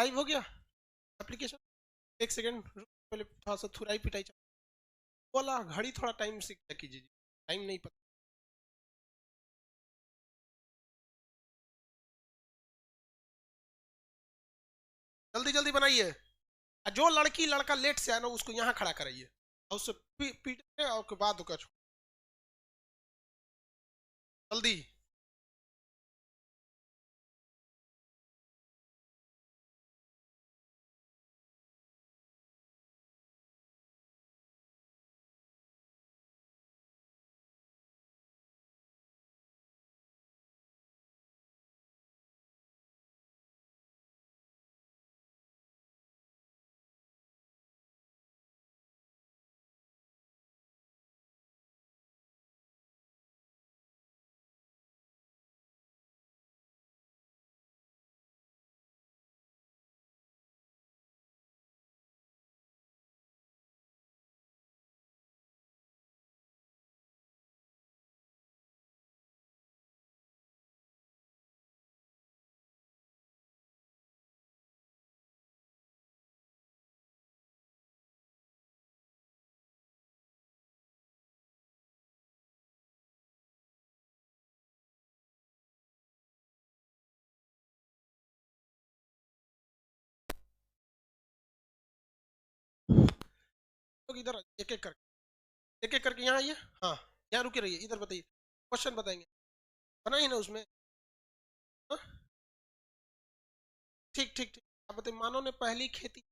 Live हो गया application? एक सेकंड पहले थोड़ा सा थुराई पिटाई बोला, घड़ी थोड़ा टाइम से क्या कीजिए, टाइम नहीं पता। जल्दी जल्दी बनाइए। जो लड़की लड़का लेट से आए ना उसको यहाँ खड़ा कराइए और उससे पीटने और के बाद होगा जल्दी। लोग इधर एक एक करके यहाँ आइए। हाँ, यहाँ रुके रहिए, इधर बताइए, क्वेश्चन बताएंगे, बनाइए ना उसमें। हाँ? ठीक ठीक ठीक। अब बताइए, मानव ने पहली खेती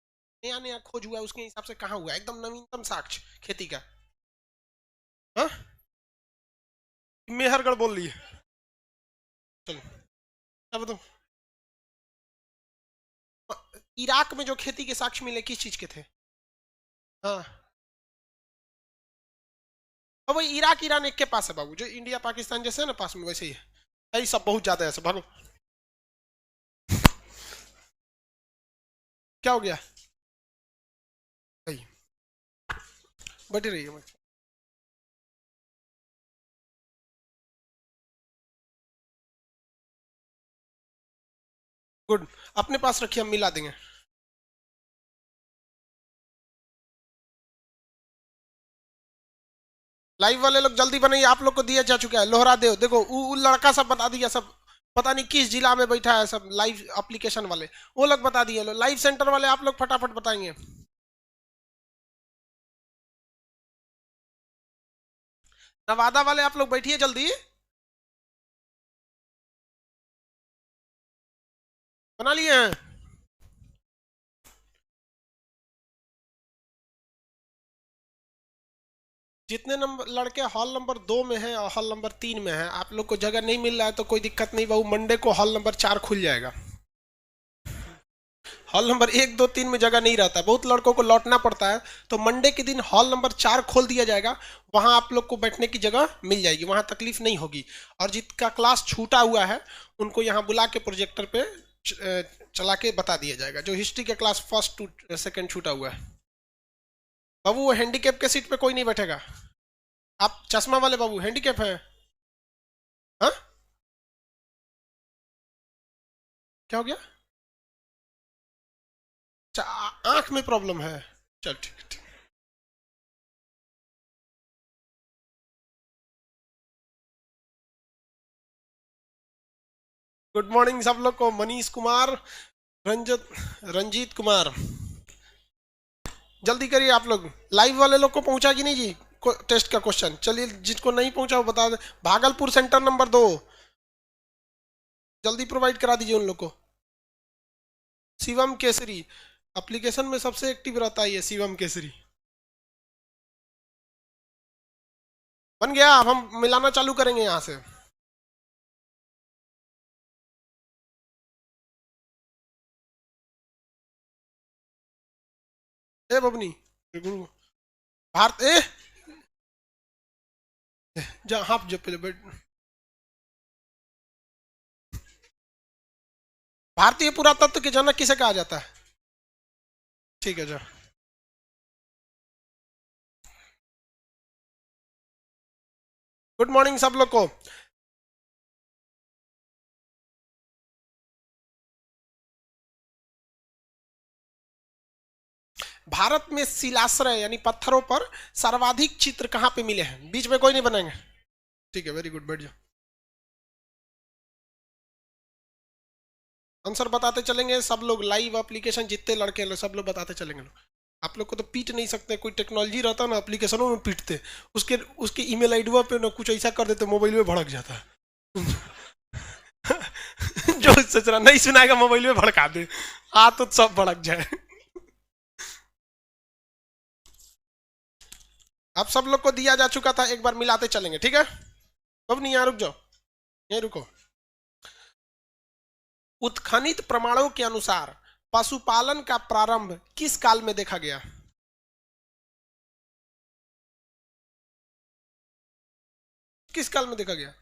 नया नया खोज हुआ है उसके हिसाब से कहाँ हुआ है? एकदम नवीनतम साक्ष्य खेती का। हाँ, मेहरगढ़ बोल लिए। चलो अब बताओ, इराक में जो खेती के साक्ष्य मिले किस चीज के थे? हाँ, अब वही इराक ईरान एक के पास है बाबू, जो इंडिया पाकिस्तान जैसे है ना पास में, वैसे ही है। यही सब बहुत ज्यादा है सब, भागो। क्या हो गया? सही, बैठी रहिए। गुड, अपने पास रखिए, हम मिला देंगे। लाइव वाले लोग जल्दी बनाइए, आप लोग को दिया जा चुका है। लोहरा देव देखो, उ लड़का सब बता दिया सब, पता नहीं किस जिला में बैठा है सब लाइव एप्लीकेशन वाले, वो लोग बता दिए। लाइव सेंटर वाले आप लोग फटाफट बताएंगे। नवादा वाले आप लोग बैठिए जल्दी, बना लिए हैं? जितने नंबर लड़के हॉल नंबर 2 में हैं और हॉल नंबर 3 में हैं, आप लोग को जगह नहीं मिल रहा है तो कोई दिक्कत नहीं बाबू, मंडे को हॉल नंबर 4 खुल जाएगा। हॉल नंबर 1 2 3 में जगह नहीं रहता, बहुत लड़कों को लौटना पड़ता है, तो मंडे के दिन हॉल नंबर 4 खोल दिया जाएगा। वहां आप लोग को बैठने की जगह मिल जाएगी, वहां तकलीफ नहीं होगी। और जिसका क्लास छूटा हुआ है उनको यहाँ बुला के प्रोजेक्टर पे चला के बता दिया जाएगा, जो हिस्ट्री के क्लास फर्स्ट टू सेकेंड छूटा हुआ है। बाबू वो हैंडीकेप के सीट पे कोई नहीं बैठेगा। आप चश्मा वाले बाबू हैंडीकेप हैं? हाँ, क्या हो गया? अच्छा, आंख में प्रॉब्लम है। चल ठीक ठीक। गुड मॉर्निंग सब लोग को, मनीष कुमार, रंजत, रंजीत कुमार, जल्दी करिए आप लोग। लाइव वाले लोग को पहुंचा कि नहीं जी टेस्ट का क्वेश्चन? चलिए, जिसको नहीं पहुंचा वो बता दे। भागलपुर सेंटर नंबर 2 जल्दी प्रोवाइड करा दीजिए उन लोग को। शिवम केसरी एप्लीकेशन में सबसे एक्टिव रहता है ये शिवम केसरी। बन गया, अब हम मिलाना चालू करेंगे यहाँ से। ए बबनी, गुरु, भारत ए, जा हाँ जो पहले बैठ। भारतीय पुरातत्व के जनक किसे कहा जाता है? ठीक है जा। गुड मॉर्निंग सब लोग को। भारत में शिलाश्रय यानी पत्थरों पर सर्वाधिक चित्र कहां पे मिले हैं? बीच में कोई नहीं बनाएंगे, ठीक है, वेरी गुड, बैठ जाओ। आंसर बताते चलेंगे सब लोग, लाइव एप्लीकेशन जितने लड़के हैं सब लोग बताते चलेंगे लोग। आप लोग को तो पीट नहीं सकते, कोई टेक्नोलॉजी रहता ना एप्लीकेशनों में पीटते, उसके उसके ईमेल आईडी पे ना कुछ ऐसा कर देते मोबाइल में भड़क जाता है। जो सोच रहा नहीं सुनाएगा मोबाइल में भड़का दे, तो सब भड़क जाए। अब सब लोग को दिया जा चुका था, एक बार मिलाते चलेंगे, ठीक है? अब नहीं, यहाँ रुक जाओ, यहीं रुको। उत्खनित प्रमाणों के अनुसार पशुपालन का प्रारंभ किस काल में देखा गया? किस काल में देखा गया?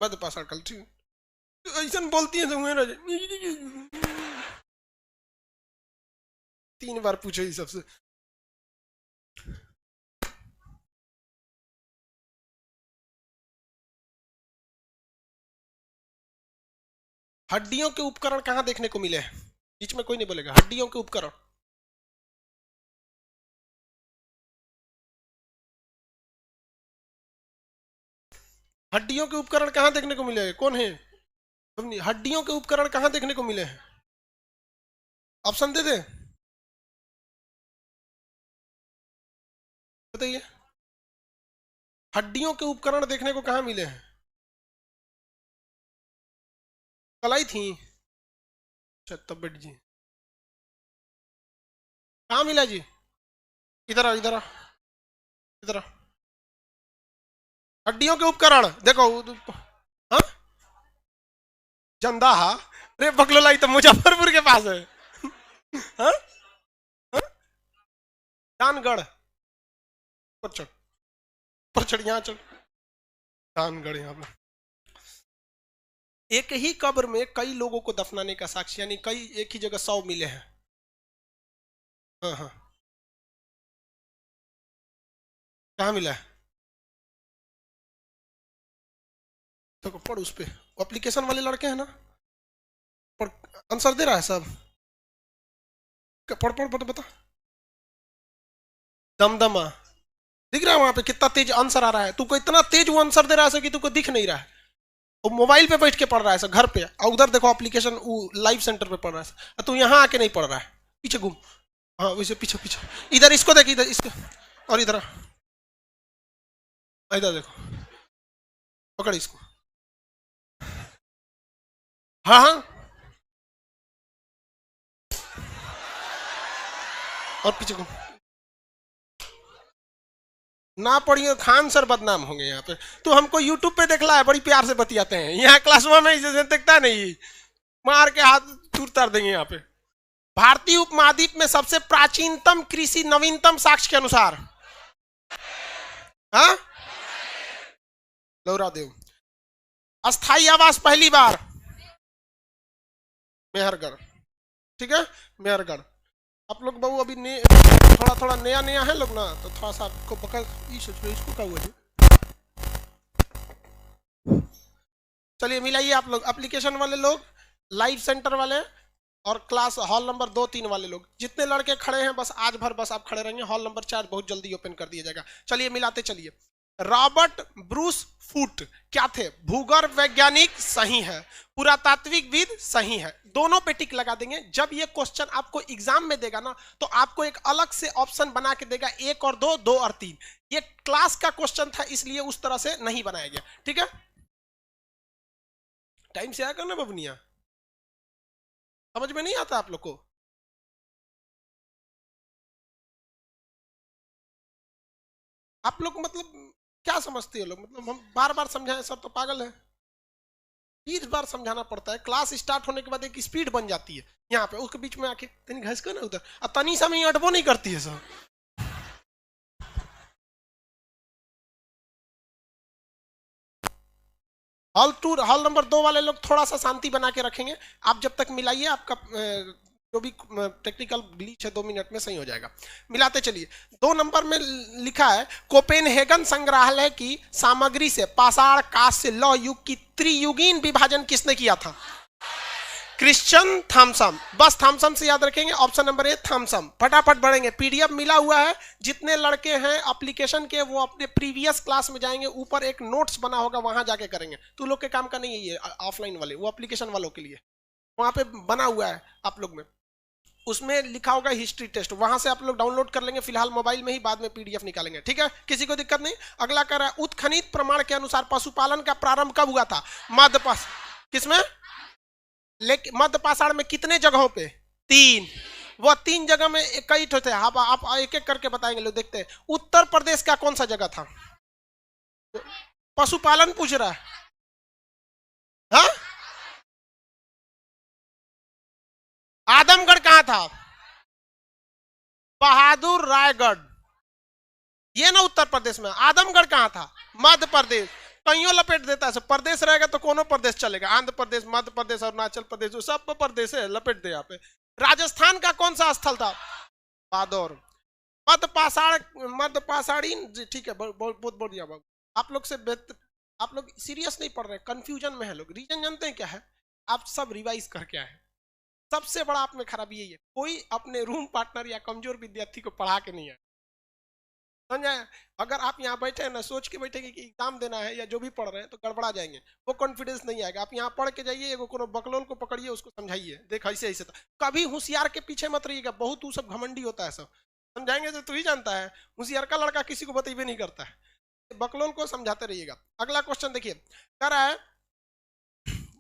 मध्य पाषाण काल, ठीक। ऐसा बोलती है तो 3 बार पूछो ही सबसे। हड्डियों के उपकरण कहां देखने को मिले हैं? बीच में कोई नहीं बोलेगा। हड्डियों के उपकरण, हड्डियों के उपकरण कहां देखने को मिले हैं? कौन है? हड्डियों के उपकरण कहां देखने को मिले हैं? ऑप्शन दे दे, बताइए। हड्डियों के उपकरण देखने को कहां मिले हैं? कलाई थी? अच्छा, तब बैठ जी। कहां मिला जी? इधर आ, इधर आ, इधर आ। हड्डियों के उपकरण देखो। हाँ, जंदाहा? अरे बकलोलाई तो मुजफ्फरपुर के पास है। हाँ? हाँ? कानगढ़ पर चढ़, पर चढ़, यहाँ चढ़, कानगढ़ यहाँ पे। एक ही कब्र में कई लोगों को दफनाने का साक्ष्य, यानी कई एक ही जगह 100 मिले हैं। हाँ हाँ, कहाँ मिला है? तो पढ़ उस पे, एप्लीकेशन वाले लड़के हैं ना, पढ़, आंसर दे रहा है सब। पढ़ पढ़ पढ़, बता। दमदमा दिख रहा है वहां पे, कितना तेज आंसर आ रहा है। तुमको इतना तेज वो आंसर दे रहा है कि तुमको दिख नहीं रहा है। वो मोबाइल पे बैठ के पढ़ रहा है सर, घर पे, और उधर देखो एप्लीकेशन लाइव सेंटर पे पढ़ रहा है। तू यहाँ आके नहीं पढ़ रहा है, पीछे घूम। हाँ वैसे पीछे पीछे, इधर इसको देख, इधर इसको, और इधर इधर देखो, पकड़ इसको। हाँ हाँ, और पीछे घूम। ना पढ़िए, खान सर बदनाम होंगे यहाँ पे। तो हमको यूट्यूब पे देखला है, बड़ी प्यार से बतियाते हैं, यहाँ क्लास में इसे देखता नहीं, मार के हाथ दूर उतार देंगे यहाँ पे। भारतीय उपमहाद्वीप में सबसे प्राचीनतम कृषि नवीनतम साक्ष्य के अनुसार, हाँ, लौरा देव। अस्थाई आवास पहली बार मेहरगढ़, ठीक है, मेहरगढ़। आप लोग बहु अभी थोड़ा थोड़ा नया नया है लोग ना, तो थोड़ा सा आपको पकड़, इसको क्या हुआ जी? चलिए मिलाइए आप लोग, एप्लीकेशन वाले लोग, लाइव सेंटर वाले, और क्लास हॉल नंबर 2-3 वाले लोग। जितने लड़के खड़े हैं बस आज भर बस आप खड़े रहेंगे, हॉल नंबर 4 बहुत जल्दी ओपन कर दिया जाएगा। चलिए मिलाते चलिए। रॉबर्ट ब्रूस फूट क्या थे? भूगर्भ वैज्ञानिक सही है, पुरातात्विकविद सही है, दोनों पे टिक लगा देंगे। जब ये क्वेश्चन आपको एग्जाम में देगा ना, तो आपको एक अलग से ऑप्शन बना के देगा, 1 और 2, 2 और 3। ये क्लास का क्वेश्चन था, इसलिए उस तरह से नहीं बनाया गया, ठीक है? टाइम से आया करना बबनिया, समझ में नहीं आता आप लोग को? आप लोग मतलब क्या समझते हो लोग? मतलब हम बार बार समझाएं सर तो पागल है। 30 बार समझाना पड़ता है, क्लास स्टार्ट होने के बाद एक स्पीड बन जाती है यहाँ पे, उसके बीच में आके तनी घस कर ना उधर, अब तनी समय अटबो नहीं करती है सर। हॉल नंबर 2 वाले लोग थोड़ा सा शांति बना के रखेंगे, आप जब तक मिलाइए, आपका जो भी टेक्निकल ग्लिच है 2 मिनट में सही हो जाएगा। मिलाते चलिए। 2 नंबर में लिखा है, कोपेनहेगन संग्रहालय की सामग्री से पाषाण, कांस्य, लौह युग की त्रियुगीन विभाजन किसने किया था? क्रिश्चियन थॉमसन, बस थॉमसन से याद रखेंगे। Option number A Thomson. फटाफट बढ़ेंगे, पीडीएफ मिला हुआ है, जितने लड़के हैं एप्लीकेशन के वो अपने प्रीवियस क्लास में जाएंगे, ऊपर एक नोट्स बना होगा वहां जाके करेंगे। तू लोग के काम का नहीं है ये, ऑफलाइन वाले, वो एप्लीकेशन वालों के लिए वहां पे बना हुआ है आप लोग में, उसमें लिखा होगा हिस्ट्री टेस्ट, वहां से आप लोग डाउनलोड कर लेंगे। फिलहाल मोबाइल में ही, बाद में पीडीएफ निकालेंगे, ठीक है, किसी को दिक्कत नहीं। अगला कर रहा है, उत्खनित प्रमाण के अनुसार पशुपालन का प्रारंभ कब हुआ था? मध्य किसमें? लेकिन मध्य पाषाण में कितने जगहों पे? 3। वो 3 जगह में कई ठो थे। आप एक एक करके बताएंगे, लोग देखते हैं। उत्तर प्रदेश का कौन सा जगह था? पशुपालन पूछ रहा है। हाँ, आदमगढ़ कहां था? बहादुर रायगढ़, ये ना उत्तर प्रदेश में। आदमगढ़ कहां था? मध्य प्रदेश। कईयों लपेट देता है, प्रदेश रहेगा तो कोनो प्रदेश चलेगा, आंध्र प्रदेश, मध्य प्रदेश, अरुणाचल प्रदेश, सब प्रदेश है, लपेट दे यहाँ पे। राजस्थान का कौन सा स्थल था? बादौर। मध्य पाषाणी, ठीक है, बहुत बढ़िया बाबू। आप लोग से आप लोग सीरियस नहीं पढ़ रहे, कंफ्यूजन में है लोग। रीजन जानते हैं क्या है? आप सब रिवाइज करके आए। सबसे बड़ा आप में खराबी यही है, कोई अपने रूम पार्टनर या कमजोर विद्यार्थी को पढ़ा के नहीं आए, समझे? अगर आप यहाँ बैठे हैं ना, सोच के बैठे कि एग्जाम देना है या जो भी पढ़ रहे हैं, तो गड़बड़ा जाएंगे, वो कॉन्फिडेंस नहीं आएगा। आप यहाँ पढ़ के जाइए, एगो कोनो बकलोल को पकड़िए, उसको समझाइए, देख ऐसे ऐसे। कभी होशियार के पीछे मत रहिएगा, बहुत वो सब घमंडी होता है, सब समझाएंगे तो तू ही जानता है। होशियार का लड़का किसी को बतेबे नहीं करता है, बकलोल को समझाते रहिएगा। अगला क्वेश्चन देखिए, कह रहा है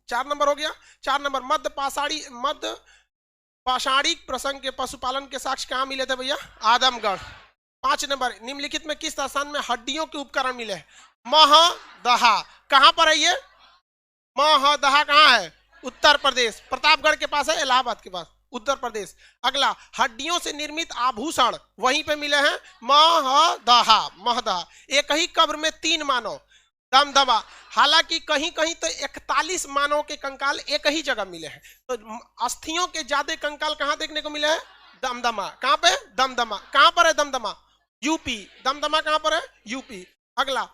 4 नंबर हो गया। 4 नंबर, मध्य पाषाणिक प्रसंग के पशुपालन के साक्ष्य कहाँ मिले थे भैया? आदमगढ़। 5 नंबर, निम्नलिखित में किस स्थान में हड्डियों के उपकरण मिले हैं? महदहा। कहां पर है ये? महदहा कहां है? उत्तर प्रदेश। प्रतापगढ़ के पास है, इलाहाबाद के पास, उत्तर प्रदेश। अगला, हड्डियों से निर्मित आभूषण वहीं पे मिले हैं, महदहा। एक ही कब्र में 3 मानव, दमदमा। हालांकि कहीं कहीं तो 41 मानव के कंकाल एक ही जगह मिले हैं, तो अस्थियों के ज्यादा कंकाल कहां देखने को मिले हैं? दमदमा। कहां पे? दमदमा। कहां पर है दमदमा? यूपी। दमदमा कहां पर है? यूपी। अगला,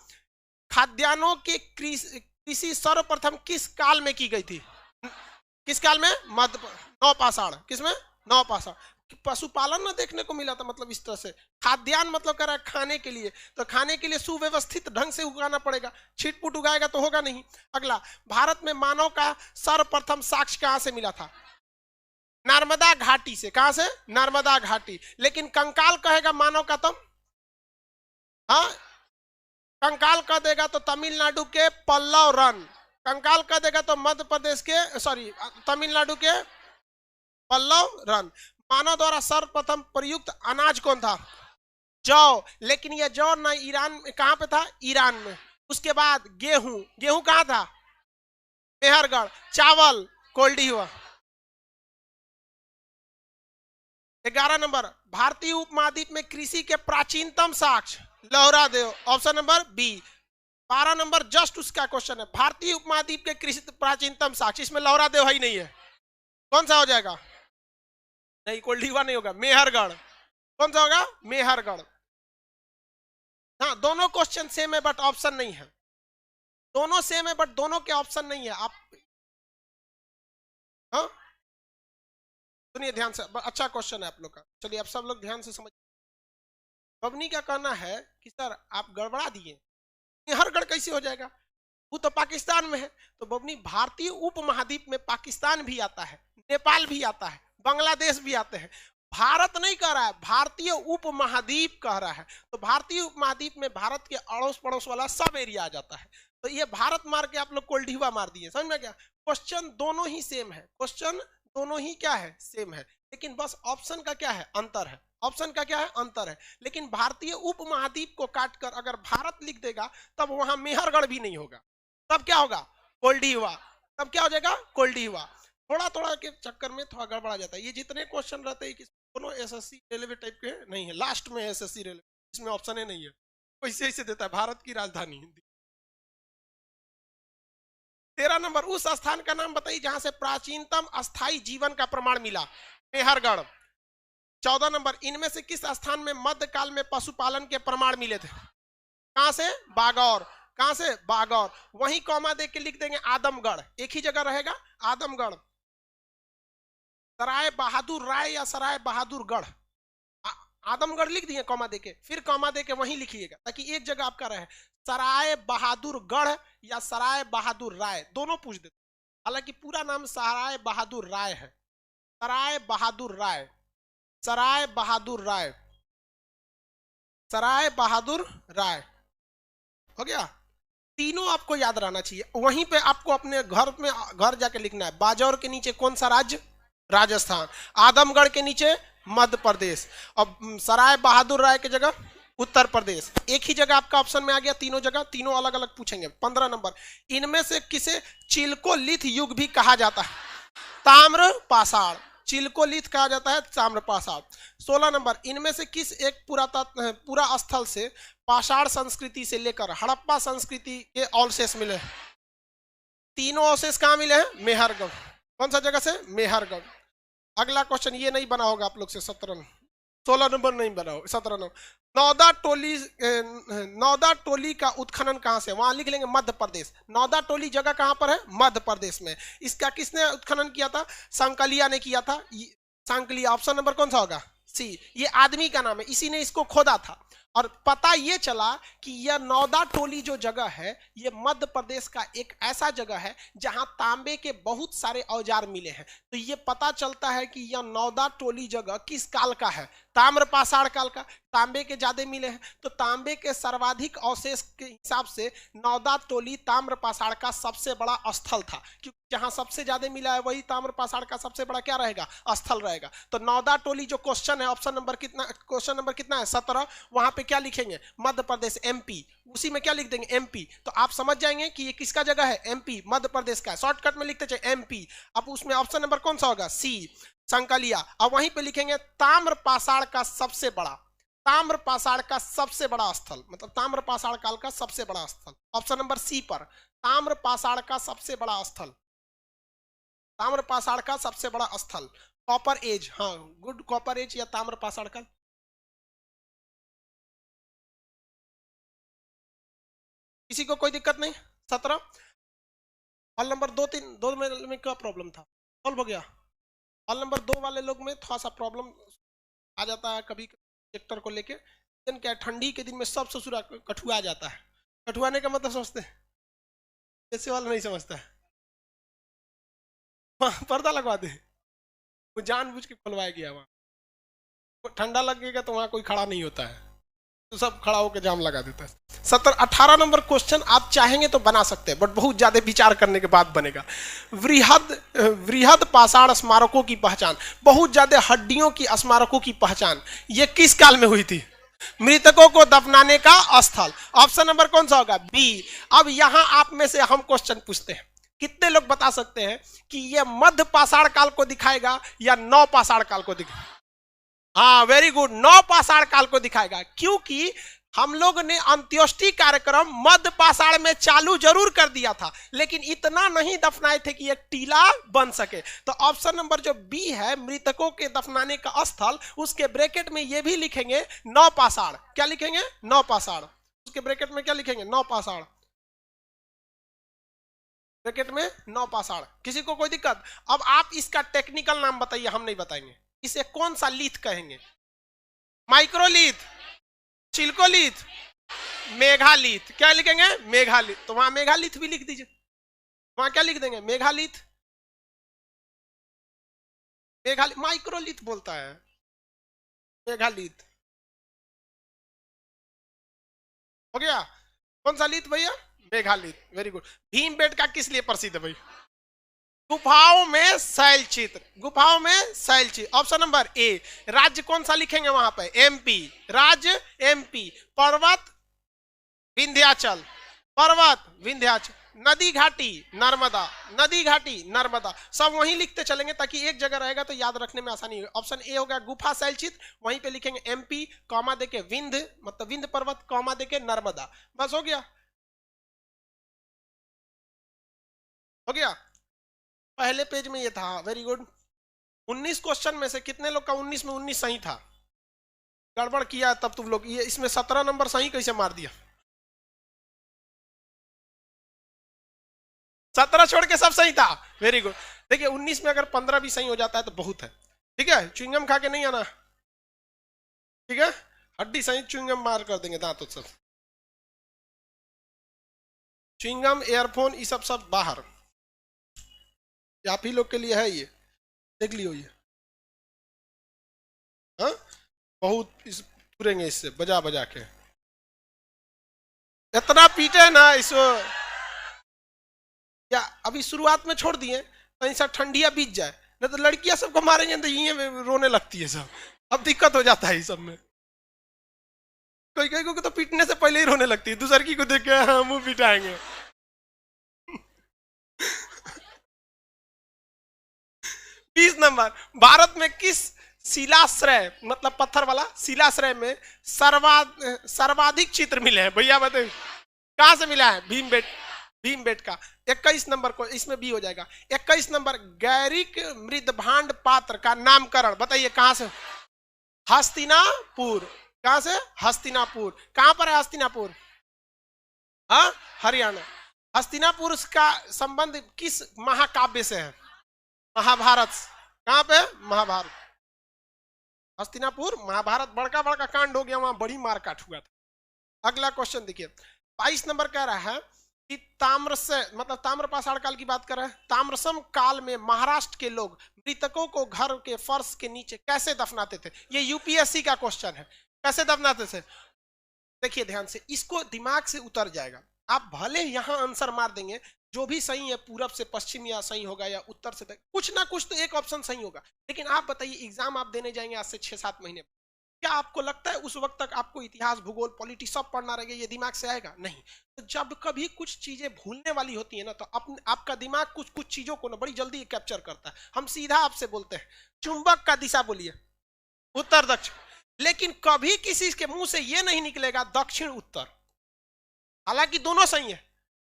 खाद्यान्नों की कृषि सर्वप्रथम किस काल में की गई थी? किस काल में? नवपाषाण। किसमें? नवपाषाण। पशुपालन ना देखने को मिला था, मतलब इस तरह से। खाद्यान्न मतलब कर रहा है खाने के लिए, तो खाने के लिए सुव्यवस्थित ढंग से उगाना पड़ेगा, छिटपुट उगाएगा तो होगा नहीं। अगला, भारत में मानव का सर्वप्रथम साक्ष्य कहां से मिला था? नर्मदा घाटी से। कहां से? नर्मदा घाटी। लेकिन कंकाल कहेगा मानव का तो, हाँ, कंकाल कह देगा तो तमिलनाडु के पल्लव रन। कंकाल कह देगा तो मध्य प्रदेश के, सॉरी, तमिलनाडु के पल्लव रन। मानव द्वारा सर्वप्रथम प्रयुक्त अनाज कौन था? जौ। लेकिन यह जौ ना ईरान में, कहां पे था? ईरान में। उसके बाद गेहूं। गेहूं कहां था? मेहरगढ़। चावल कोल्डी हुआ। 11 नंबर, भारतीय उपमहाद्वीप में कृषि के प्राचीनतम साक्ष्य? Lahuradewa. Option number B. 12 number, just उसका क्वेश्चन है, भारतीय उपमहाद्वीप के कृषि प्राचीनतम साक्ष्य, इसमें लोहरा देव ही नहीं है, कौन सा हो जाएगा? नहीं, कोल्डीवा नहीं होगा, मेहरगढ़। कौन सा होगा? मेहरगढ़। हाँ, दोनों क्वेश्चन सेम है बट ऑप्शन नहीं है, दोनों सेम है बट दोनों के ऑप्शन नहीं है। आप हाँ सुनिए ध्यान से, अच्छा क्वेश्चन है आप लोग का। चलिए अब सब लोग ध्यान से समझ। बबनी का कहना है कि सर आप गड़बड़ा दिए, मेहरगढ़ कैसे हो जाएगा? वो तो पाकिस्तान में है। तो बबनी, भारतीय उपमहाद्वीप में पाकिस्तान भी आता है, नेपाल भी आता है, बांग्लादेश भी आते हैं। भारत नहीं कह रहा है, भारतीय उपमहाद्वीप कह रहा है। तो भारतीय उपमहाद्वीप में भारत के अड़ोस पड़ोस वाला सब एरिया आ जाता है। तो ये भारत मार के आप लोग कोल्डीवा मार दिए, समझ में क्या? क्वेश्चन दोनों ही सेम है, क्वेश्चन दोनों ही क्या है? सेम है, लेकिन बस ऑप्शन का क्या है? अंतर है। ऑप्शन का क्या है? अंतर है। लेकिन भारतीय उपमहाद्वीप को काटकर अगर भारत लिख देगा तब वहां मेहरगढ़ भी नहीं होगा, तब क्या होगा? कोल्डीवा। तब क्या हो जाएगा? कोल्डीवा। थोड़ा थोड़ा के चक्कर में थोड़ा गड़बड़ा जाता है। ये जितने क्वेश्चन रहते हैं दोनों एसएससी रेलवे टाइप के नहीं है, लास्ट में एसएससी रेलवे, इसमें ऑप्शन ही नहीं है, वैसे ऐसे देता है भारत की राजधानी। 13 नंबर, उस स्थान का नाम बताइए जहां से प्राचीनतम अस्थाई जीवन का प्रमाण मिला? मेहरगढ़। 14 नंबर, इनमें से किस स्थान में मध्यकाल में पशुपालन के प्रमाण मिले थे? कहां से? बागौर। कहां से? बागौर। वहीं कॉमा दे के लिख देंगे आदमगढ़, एक ही जगह रहेगा आदमगढ़। सराय बहादुर राय या सराय बहादुरगढ़? आदमगढ़ लिख दिए कॉमा देके, फिर कॉमा देके वहीं लिखिएगा ताकि एक जगह आपका रहे। सराय बहादुरगढ़ या सराय बहादुर राय, दोनों पूछ देते। हालांकि पूरा नाम सराय बहादुर राय है। सराय बहादुर राय, सराय बहादुर राय, सराय बहादुर राय। हो गया? तीनों आपको याद रहना चाहिए। वहीं पे आपको अपने घर में घर जाके लिखना है। बाजौर के नीचे कौन सा राज्य? राजस्थान। आदमगढ़ के नीचे मध्य प्रदेश। और सराय बहादुर राय की जगह उत्तर प्रदेश। एक ही जगह आपका ऑप्शन में आ गया, तीनों जगह, तीनों अलग अलग पूछेंगे। 15 नंबर, इनमें से किसे चिल्कोलिथ युग भी कहा जाता है? ताम्र पाषाण, चिल्कोलिथ कहा जाता है ताम्र पाषाण। 16 नंबर, इनमें से किस एक पूरा स्थल से पाषाण संस्कृति से लेकर हड़प्पा संस्कृति के अवशेष मिले? तीनों अवशेष कहाँ मिले हैं? मेहरगढ़। कौन सा जगह से? मेहरगढ़। अगला क्वेश्चन ये नहीं बना होगा आप लोग से, 16 नंबर नहीं बना होगा, 17 नंबर। नौदा टोली का उत्खनन कहां से? वहां लिख लेंगे मध्य प्रदेश। नौदा टोली जगह कहां पर है? मध्य प्रदेश में। इसका किसने उत्खनन किया था? सांकलिया ने किया था। सांकलिया, ऑप्शन नंबर कौन सा होगा? सी। ये आदमी का नाम है, इसी ने इसको खोदा था। और पता ये चला कि यह नौदा टोली जो जगह है ये मध्य प्रदेश का एक ऐसा जगह है जहां तांबे के बहुत सारे औजार मिले हैं। तो ये पता चलता है कि यह नौदा टोली जगह किस काल का है? ताम्र पाषाण काल का। तांबे के ज्यादा मिले हैं, तो तांबे के सर्वाधिक अवशेष के हिसाब से नौदा टोली ताम्र पाषाण का सबसे बड़ा स्थल था, क्योंकि जहां सबसे ज्यादा मिला है वही ताम्र पाषाण का सबसे बड़ा क्या रहेगा? स्थल रहेगा। तो नौदा टोली जो क्वेश्चन है, ऑप्शन नंबर कितना, क्वेश्चन नंबर कितना है? 17। वहां पे क्या लिखेंगे? मध्य प्रदेश, एमपी। उसी में क्या लिख देंगे? एमपी। तो आप समझ जाएंगे कि ये किसका जगह है? एमपी, मध्य प्रदेश का। शॉर्टकट में लिखते चले एमपी। अब उसमें ऑप्शन नंबर कौन सा होगा? सी, संकलिया। अब वहीं पे लिखेंगे ताम्र पाषाण का सबसे बड़ा, ताम्र पाषाण का सबसे बड़ा स्थल, मतलब ताम्र पाषाण काल का सबसे बड़ा स्थल। ऑप्शन नंबर सी पर, ताम्र पाषाण का सबसे बड़ा स्थल, ताम्र पाषाण का सबसे बड़ा स्थल। कॉपर एज, हाँ गुड, कॉपर एज या ताम्र पाषाण काल। किसी को कोई दिक्कत नहीं? 17। हॉल नंबर 2 में क्या प्रॉब्लम था? सॉल्व हो गया। हॉल नंबर 2 वाले लोग में थोड़ा सा प्रॉब्लम आ जाता है कभी सेक्टर को लेके। दिन क्या, ठंडी के दिन में सब ससुरा कठुआ जाता है। कठुआने का मतलब समझते हैं? ऐसे वाला नहीं समझता है। पर्दा लगवा दे, वो जानबूझ के खुलवाया गया। वहां ठंडा लगेगा तो वहां कोई खड़ा नहीं होता है, तो सब खड़ा होकर जाम लगा देता है। 18 नंबर क्वेश्चन आप चाहेंगे तो बना सकते हैं, बट बहुत ज्यादा विचार करने के बाद बनेगा। वृहद पाषाण स्मारकों की पहचान, बहुत ज्यादा हड्डियों की स्मारकों की पहचान, ये किस काल में हुई थी? मृतकों को दफनाने का स्थल। ऑप्शन नंबर कौन सा होगा? बी। अब यहां आप में से हम क्वेश्चन पूछते हैं, कितने लोग बता सकते हैं कि यह मध्य पाषाण काल को दिखाएगा या नव पाषाण काल को दिखाएगा? हाँ वेरी गुड, नव पाषाण काल को दिखाएगा, क्योंकि हम लोग ने अंत्योष्टि कार्यक्रम मध्य पाषाण में चालू जरूर कर दिया था, लेकिन इतना नहीं दफनाए थे कि एक टीला बन सके। तो ऑप्शन नंबर जो बी है, मृतकों के दफनाने का स्थल, उसके ब्रैकेट में ये भी लिखेंगे नव पाषाण। क्या लिखेंगे? नव पाषाण। उसके ब्रैकेट में क्या लिखेंगे? नव पाषाण, ब्रैकेट में नव पाषाण। किसी को कोई दिक्कत? अब आप इसका टेक्निकल नाम बताइए, हम नहीं बताएंगे। इसे कौन सा लिथ कहेंगे? माइक्रोलिथ, चिल्कोलिथ, मेघालिथ। क्या लिखेंगे? मेघालिथ। तो वहां मेघालिथ भी लिख दीजिए। वहां क्या लिख देंगे? मेघालिथ। मेघालिथ माइक्रोलिथ बोलता है, मेघालिथ। हो गया? कौन सा लिथ भैया? मेघालिथ। Very good. भीमबेटका किस लिए प्रसिद्ध है भाई? गुफाओं में शैल चित्र, गुफाओं में शैल चित्र। ऑप्शन नंबर ए। राज्य कौन सा लिखेंगे वहां पे? एमपी, राज्य एमपी। पर्वत विंध्याचल, पर्वत विंध्याचल। नदी घाटी नर्मदा, नदी घाटी नर्मदा। सब वहीं लिखते चलेंगे ताकि एक जगह रहेगा तो याद रखने में आसानी होगी। ऑप्शन ए हो गया गुफा शैल चित्र, वहीं पे लिखेंगे एमपी, कॉमा देके विंध्य मतलब विंध्य पर्वत, कॉमा देके नर्मदा। बस हो गया, हो गया। पहले पेज में ये था। Very good. 19 क्वेश्चन में से कितने लोग का 19 में 19 सही था? गड़बड़ किया तब तुम लोग। ये इसमें 17 नंबर सही कैसे मार दिया? 17 छोड़ के सब सही था। Very good. देखिए 19 में अगर 15 भी सही हो जाता है तो बहुत है। ठीक है, च्युइंगम खा के नहीं आना। ठीक है, हड्डी सहित च्युइंगम मार कर देंगे दांतों सब। च्युइंगम, एयरफोन, ये सब सब बाहर। आप ही लोग के लिए है ये, देख लियो ये। हाँ, बहुत इस पूरेंगे इससे बजा बजा के। इतना पीटे ना इसको, या अभी शुरुआत में छोड़ दिए तो ऐसा ठंडिया बीत जाए, नहीं तो लड़कियां सबको मारेंगे तो ये रोने लगती है सब। अब दिक्कत हो जाता है इस सब में। कोई कोई को तो पीटने से पहले ही रोने लगती है, दूसर की को देख के हाँ मुंह पिटाएंगे। 20 नंबर, भारत में किस शिलाश्रय मतलब पत्थर वाला शिलाश्रय में सर्वाधिक चित्र मिले हैं? भैया बताइए कहां से मिला है? भीम का। 21 नंबर को इसमें भी हो जाएगा। 21 नंबर, गैरिक मृदभांड पात्र का नामकरण बताइए कहां से? हस्तिनापुर। कहां से? हस्तिनापुर। कहां पर है हस्तिनापुर? हाँ, हरियाणा। हस्तिनापुर का संबंध किस महाकाव्य से है? महाभारत। कहां पे? महाभारत। हस्तिनापुर महाभारत, बड़का बड़का कांड हो गया वहां, बड़ी मारकाट हुआ था। अगला क्वेश्चन देखिए, 22 नंबर कह रहा है कि ताम्र से मतलब ताम्र पाषाण काल की बात कर रहे हैं। ताम्रसम काल में महाराष्ट्र के लोग मृतकों को घर के फर्श के नीचे कैसे दफनाते थे? ये यूपीएससी का क्वेश्चन है, कैसे दफनाते थे? देखिए ध्यान से, इसको दिमाग से उतर जाएगा। आप भले यहां आंसर मार देंगे, जो भी सही है पूरब से पश्चिम या सही होगा या उत्तर से कुछ ना कुछ तो एक ऑप्शन सही होगा। लेकिन आप बताइए एग्जाम आप देने जाएंगे आज से 6-7 महीने, क्या आपको लगता है उस वक्त तक आपको इतिहास, भूगोल, पॉलिटी सब पढ़ना रहेगा? ये दिमाग से आएगा? नहीं। तो जब कभी कुछ चीजें भूलने वाली होती है ना, तो आपका दिमाग कुछ कुछ चीजों को ना बड़ी जल्दी कैप्चर करता है। हम सीधा आपसे बोलते हैं चुंबक का दिशा बोलिए, उत्तर दक्षिण। लेकिन कभी किसी के मुंह से यह नहीं निकलेगा दक्षिण उत्तर, हालांकि दोनों सही है।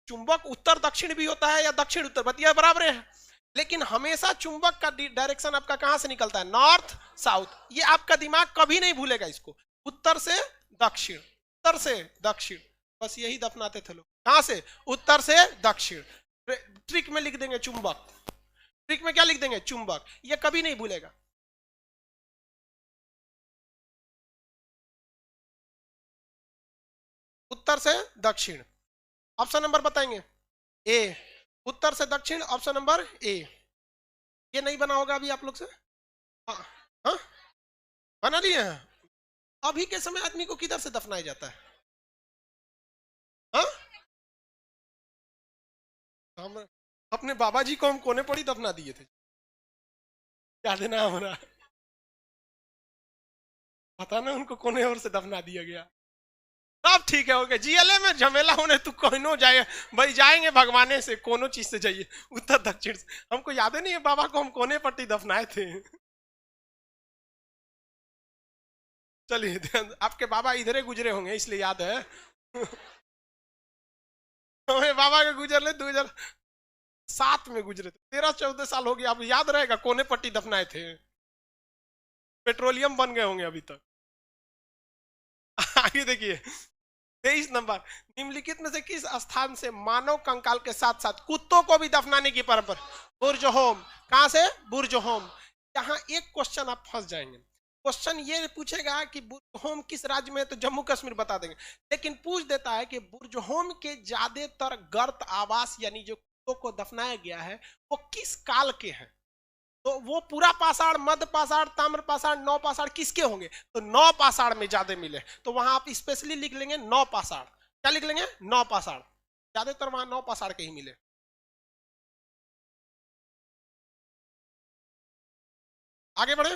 चुंबक उत्तर दक्षिण भी होता है या दक्षिण उत्तर, बतिया बराबर है। लेकिन हमेशा चुंबक का डायरेक्शन आपका कहां से निकलता है? North south. ये आपका दिमाग कभी नहीं भूलेगा इसको, उत्तर से दक्षिण, उत्तर से दक्षिण, बस यही दफनाते थे लोग। कहां से? उत्तर से दक्षिण। ट्रिक में लिख देंगे चुंबक, ट्रिक में क्या लिख देंगे? चुंबक। ये कभी नहीं भूलेगा। उत्तर से दक्षिण। ऑप्शन नंबर बताएंगे? ए, उत्तर से दक्षिण, ऑप्शन नंबर ए। ये नहीं बना होगा अभी आप लोग से? हाँ, हाँ? बना लिए हैं? अभी के समय आदमी को किधर से दफनाया जाता है? हाँ? हम अपने बाबा जी को हम कोने पर ही दफना दिए थे, क्या देना हमारा पता ना, उनको कोने और से दफना दिया गया। अब ठीक है, ओके। जीएलए में झमेला होने तू कोई जाए भाई, जाएंगे भगवाने से, कोनो चीज से जाइए, उत्तर दक्षिण से। हमको याद ही नहीं है बाबा को हम कोने पट्टी दफनाए थे। चलिए, आपके बाबा इधर ही गुजरे होंगे इसलिए याद है। हमें बाबा के गुजरले 2007 में गुजरे थे, 13-14 साल हो गया। अब याद रहेगा कोने पट्टी दफनाए थे, पेट्रोलियम बन गए होंगे अभी तक। आगे देखिए 23 नंबर, निम्नलिखित में से किस स्थान से मानव कंकाल के साथ साथ कुत्तों को भी दफनाने की परंपरा? बुर्ज होम। कहां से? बुर्ज होम। यहाँ एक क्वेश्चन आप फंस जाएंगे। क्वेश्चन ये पूछेगा कि बुर्ज होम किस राज्य में है, तो जम्मू कश्मीर बता देंगे। लेकिन पूछ देता है कि बुर्ज होम के ज्यादातर गर्त आवास यानी जो कुत्तों को दफनाया गया है वो किस काल के हैं? तो वो पूरा पाषाण, मध्य पाषाण, ताम्र पाषाण, नौ पाषाण किसके होंगे? तो नौ पाषाण में ज्यादा मिले। तो वहां आप स्पेशली लिख लेंगे नौ पाषाण। क्या लिख लेंगे? नौ पाषाण। ज्यादातर वहां नौ पाषाण के ही मिले। आगे बढ़े।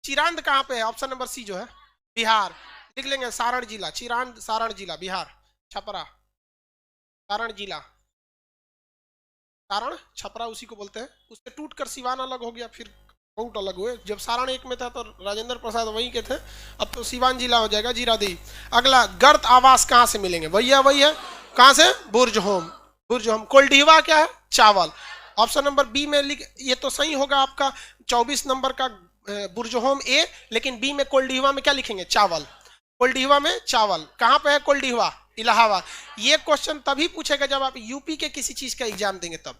चिरांद कहां पे है? ऑप्शन नंबर सी जो है बिहार। लिख लेंगे सारण जिला, चिरांद सारण जिला बिहार। छपरा सारण जिला, सारण छपरा उसी को बोलते हैं। उससे टूट कर सिवान अलग हो गया, फिर बहुत अलग हुए। जब सारण एक में था तो राजेंद्र प्रसाद वहीं के थे, अब तो सिवान जिला हो जाएगा, जीरादेई। अगला, गर्त आवास कहां से मिलेंगे? भैया वही है, कहां से? बुर्ज होम। बुर्ज होम। कोल्डीवा क्या है? चावल। ऑप्शन नंबर बी में लिख, ये तो सही होगा आपका 24 नंबर का बुर्ज होम ए, लेकिन बी में कोल्डीवा में क्या लिखेंगे? चावल। कोल्डीवा में चावल। कहां पे है कोल्डीवा? इलाहाबाद। ये क्वेश्चन तभी पूछेगा जब आप यूपी के किसी चीज का एग्जाम देंगे तब।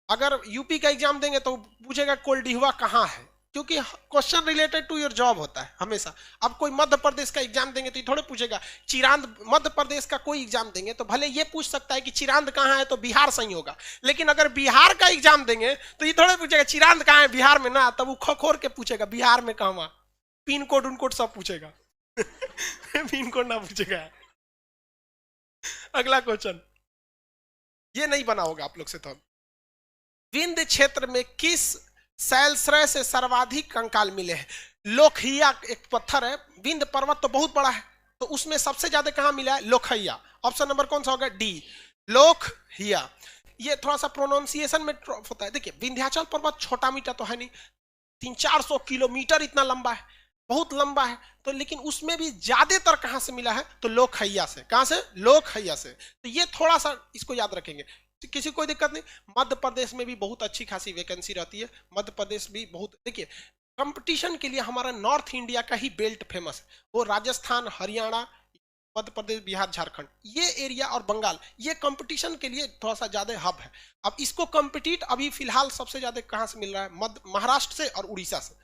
अगर यूपी का एग्जाम देंगे तो पूछेगा कोल्डिहुआ कहाँ है, क्योंकि question related to your job होता है हमेशा। अब कोई मध्य प्रदेश का एग्जाम देंगे तो ये थोड़े पूछेगा चिरांद, मध्य प्रदेश का कोई एग्जाम देंगे तो भले ये पूछ सकता है कि चिरांद कहाँ है, तो बिहार सही होगा। लेकिन अगर बिहार का एग्जाम देंगे तो ये थोड़े पूछेगा चिरांद कहाँ है बिहार में ना, तब वो खखोर के पूछेगा बिहार में कहाँ, पिन कोड उन कोड सब पूछेगा। पिन कोड ना पूछेगा। अगला क्वेश्चन, ये नहीं बना होगा आप लोग से। तो विंध्य क्षेत्र में किस शैलश्रय से सर्वाधिक कंकाल मिले हैं? लोकहिया एक पत्थर है, विंध्य पर्वत तो बहुत बड़ा है, तो उसमें सबसे ज्यादा कहां मिला है? लोकहिया। ऑप्शन नंबर कौन सा होगा? डी, लोकहिया। ये थोड़ा सा प्रोनाउंसिएशन में होता है। देखिए विंध्याचल पर्वत छोटा मीटर तो है नहीं, 300-400 किलोमीटर इतना लंबा है, बहुत लंबा है। तो लेकिन उसमें भी ज्यादातर कहां से मिला है? तो लोकहिया से। कहां से? लोकहिया से। तो ये थोड़ा सा इसको याद रखेंगे, किसी कोई दिक्कत नहीं। मध्य प्रदेश में भी बहुत अच्छी खासी वैकेंसी रहती है, मध्य प्रदेश भी बहुत। देखिए कंपटीशन के लिए हमारा नॉर्थ इंडिया का ही बेल्ट फेमस है, वो राजस्थान, हरियाणा, मध्य प्रदेश, बिहार, झारखंड, ये एरिया और बंगाल, ये कंपटीशन के लिए थोड़ा सा ज्यादा हब है। अब इसको कंपटीट अभी फिलहाल सबसे ज्यादा कहां से मिल रहा है? महाराष्ट्र से और उड़ीसा से।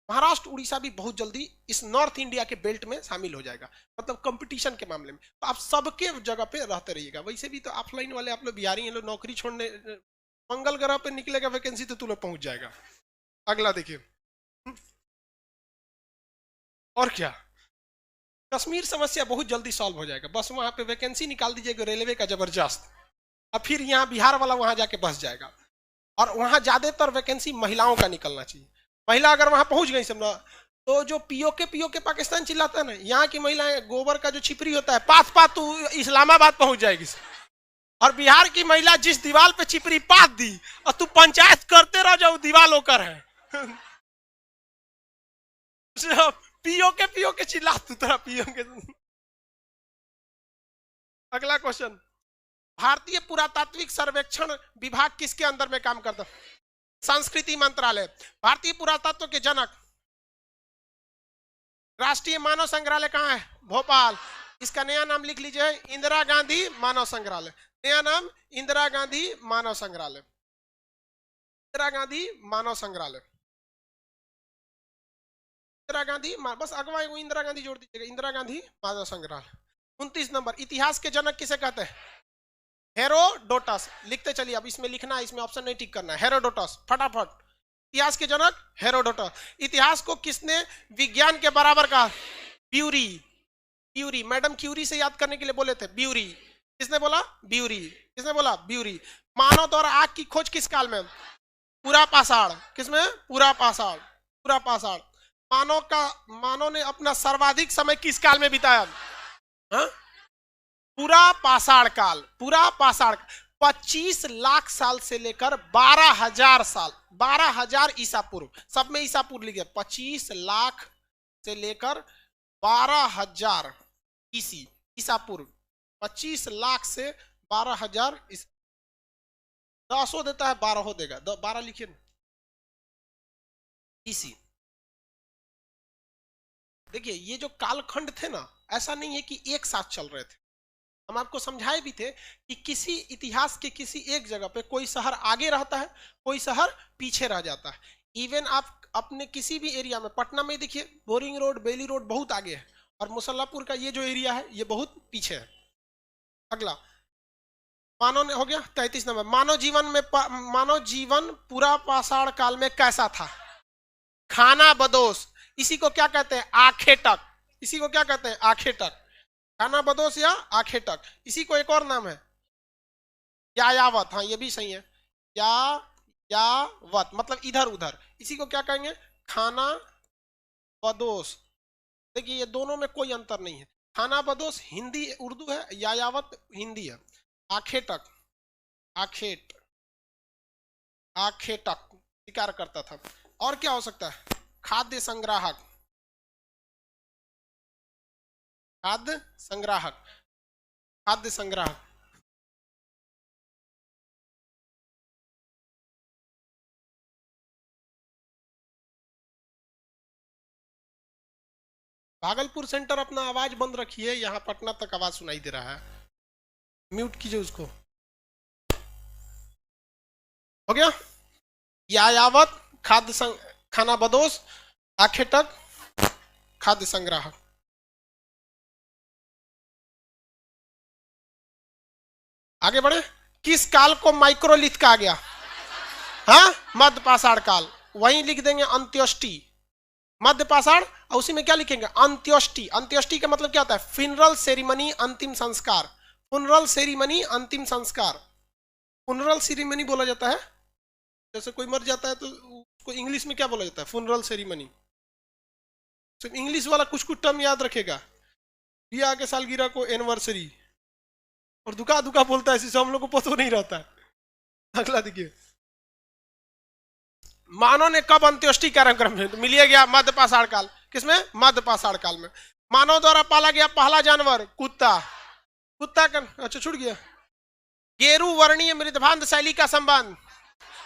महाराष्ट्र उड़ीसा भी बहुत जल्दी इस नॉर्थ इंडिया के बेल्ट में शामिल हो जाएगा, मतलब कंपटीशन के मामले में। तो आप सबके जगह पे रहते रहिएगा। वैसे भी तो ऑफलाइन वाले आप लोग बिहारी हैं, लोग नौकरी छोड़ने मंगल ग्रह पे निकलेगा वैकेंसी तो तू लोग पहुंच जाएगा। अगला देखिए, और क्या, कश्मीर समस्या बहुत जल्दी सॉल्व हो जाएगा, बस वहां पे वैकेंसी निकाल दीजिएगा रेलवे का जबरदस्त, अब फिर यहाँ बिहार वाला वहां जाके बस जाएगा। और वहां ज्यादातर वैकेंसी महिलाओं का निकलना चाहिए। महिला अगर वहां पहुंच गई समझो, तो जो पीओके पाकिस्तान चिल्लाता है ना, यहाँ की महिलाएं गोबर का जो छिपरी होता है पात पात तू इस्लामाबाद पहुंच जाएगी। और बिहार की महिला जिस दीवार पे छिपरी पात दी और तू पंचायत करते रह जाओ, दीवार होकर है। पीओके चिल्ला तू तरह पीओके। अगला क्वेश्चन, भारतीय पुरातात्विक सर्वेक्षण विभाग किसके अंदर में काम करता है? संस्कृति मंत्रालय। भारतीय पुरातत्व के जनक, राष्ट्रीय मानव संग्रहालय कहाँ है? भोपाल। इसका नया नाम लिख लीजिए, इंदिरा गांधी मानव संग्रहालय। नया नाम इंदिरा गांधी मानव संग्रहालय, इंदिरा गांधी मानव संग्रहालय, इंदिरा गांधी, बस अगवा इंदिरा गांधी जोड़ दीजिएगा, इंदिरा गांधी मानव संग्रहालय। 29 नंबर, इतिहास के जनक किसे कहते हैं? हेरोडोटस। लिखते चलिए, अब इसमें लिखना है, इसमें ऑप्शन नहीं टिक करना है। हेरोडोटस, फटाफट। इतिहास के जनक हेरोडोटस। इतिहास को किसने विज्ञान के बराबर कहा? ब्यूरी। ब्यूरी, मैडम क्यूरी से याद करने के लिए बोले थे, ब्यूरी। किसने बोला? ब्यूरी। किसने बोला? ब्यूरी। मानव द्वारा आग की खोज किस काल में? पूरा पाषाण। किसमें? पूरा पाषाण। पूरा पाषाण। मानव ने अपना सर्वाधिक समय किस काल में बिताया? हा? पूरा पाषाण काल। पूरा पाषाण 25 लाख साल से लेकर 12,000 साल, 12,000 ईसा पूर्व, सब में ईसा पूर्व लिखे। 25 लाख से लेकर 12,000 ईसा पूर्व, 25 लाख से 12,000। 10 देता है, 12 देगा, 12 लिखिए ना, ईसी। देखिए ये जो कालखंड थे ना, ऐसा नहीं है कि एक साथ चल रहे थे। हम आपको समझाए भी थे कि किसी इतिहास के किसी एक जगह पे कोई शहर आगे रहता है, कोई शहर पीछे रह जाता है। इवन आप अपने किसी भी एरिया में, पटना में देखिए बोरिंग रोड, बेली रोड बहुत आगे है, और मुसल्लापुर का ये जो एरिया है ये बहुत पीछे है। अगला, मानव ने हो गया 33 नंबर। मानव जीवन पूरा पाषाण काल में कैसा था? खाना बदोश। इसी को क्या कहते हैं? आखेटक। इसी को क्या कहते हैं? आखेटक। खाना बदोश या आखेटक। इसी को एक और नाम है यायावत। हाँ ये भी सही है, यायावत मतलब इधर उधर। इसी को क्या कहेंगे? खाना बदोश। देखिए ये दोनों में कोई अंतर नहीं है। खाना बदोश हिंदी उर्दू है, यायावत हिंदी है। आखेटक, आखेटक शिकार करता था। और क्या हो सकता है? खाद्य संग्राहक, खाद्य संग्राहक, खाद्य संग्राहक। भागलपुर सेंटर अपना आवाज बंद रखिए, यहाँ पटना तक आवाज सुनाई दे रहा है। म्यूट कीजिए उसको। हो गया। यावत खाना बदोश, आखेटक खाद्य संग्राहक। आगे बढ़े। किस काल को माइक्रोलिथ कहा गया? हाँ, मध्य पाषाण काल। वहीं लिख देंगे अंत्योष्टि, मध्य पाषाण, और उसी में क्या लिखेंगे? अंत्योष्टि। अंत्योष्टि का मतलब क्या होता है? फ्यूनरल सेरिमनी, अंतिम संस्कार। फ्यूनरल सेरिमनी, अंतिम संस्कार। फ्यूनरल सेरिमनी बोला जाता है, जैसे कोई मर जाता है तो उसको इंग्लिश में क्या बोला जाता है? Funeral ceremony. तो इंग्लिश वाला कुछ कुछ टर्म याद रखेगा। ब्याह के सालगिरह को एनिवर्सरी, और दुका दुका बोलता है, इसी से हम लोग को पता नहीं रहता है। अगला देखिए, मानव ने कब अंत्योष्टि कार्यक्रम में? तो मिलिए गया मध्य पाषाण काल। किसमें? मध्य पाषाण काल में। मानव द्वारा पाला गया पहला जानवर कुत्ता। कुत्ता का अच्छा छूट गया। गेरू वर्णीय मृदभांत शैली का संबंध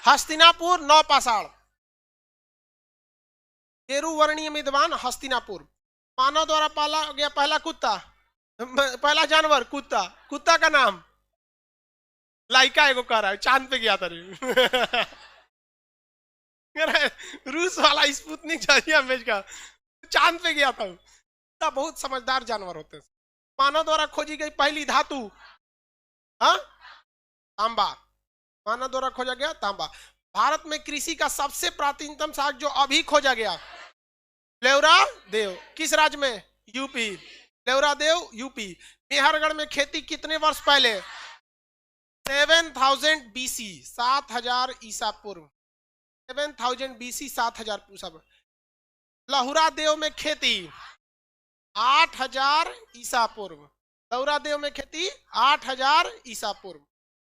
हस्तिनापुर, नौ पाषाण। गेरू वर्णीय मृदभान, हस्तिनापुर। मानव द्वारा पाला गया पहला कुत्ता, पहला जानवर कुत्ता। कुत्ता का नाम लाइका एगो कह रहा है, चांद पे गया था रे। रूस वाला स्पुतनिक जारिया भेज का चांद पे गया था। बहुत समझदार जानवर होते हैं। मानव द्वारा खोजी गई पहली धातु, हाँ, तांबा। मानव द्वारा खोजा गया तांबा। भारत में कृषि का सबसे प्राचीनतम साग जो अभी खोजा गया, लेवरा देव। किस राज्य में? यूपी। लेवरा देव, यूपी। मेहरगढ़ में खेती कितने वर्ष पहले? 7000 BC, 7000 ईसा पूर्व। 7000 BC, 7000 ईसा पूर्व। लहुरा देव में खेती 8000 ईसा पूर्व। लहुरा देव में खेती 8000 ईसा पूर्व।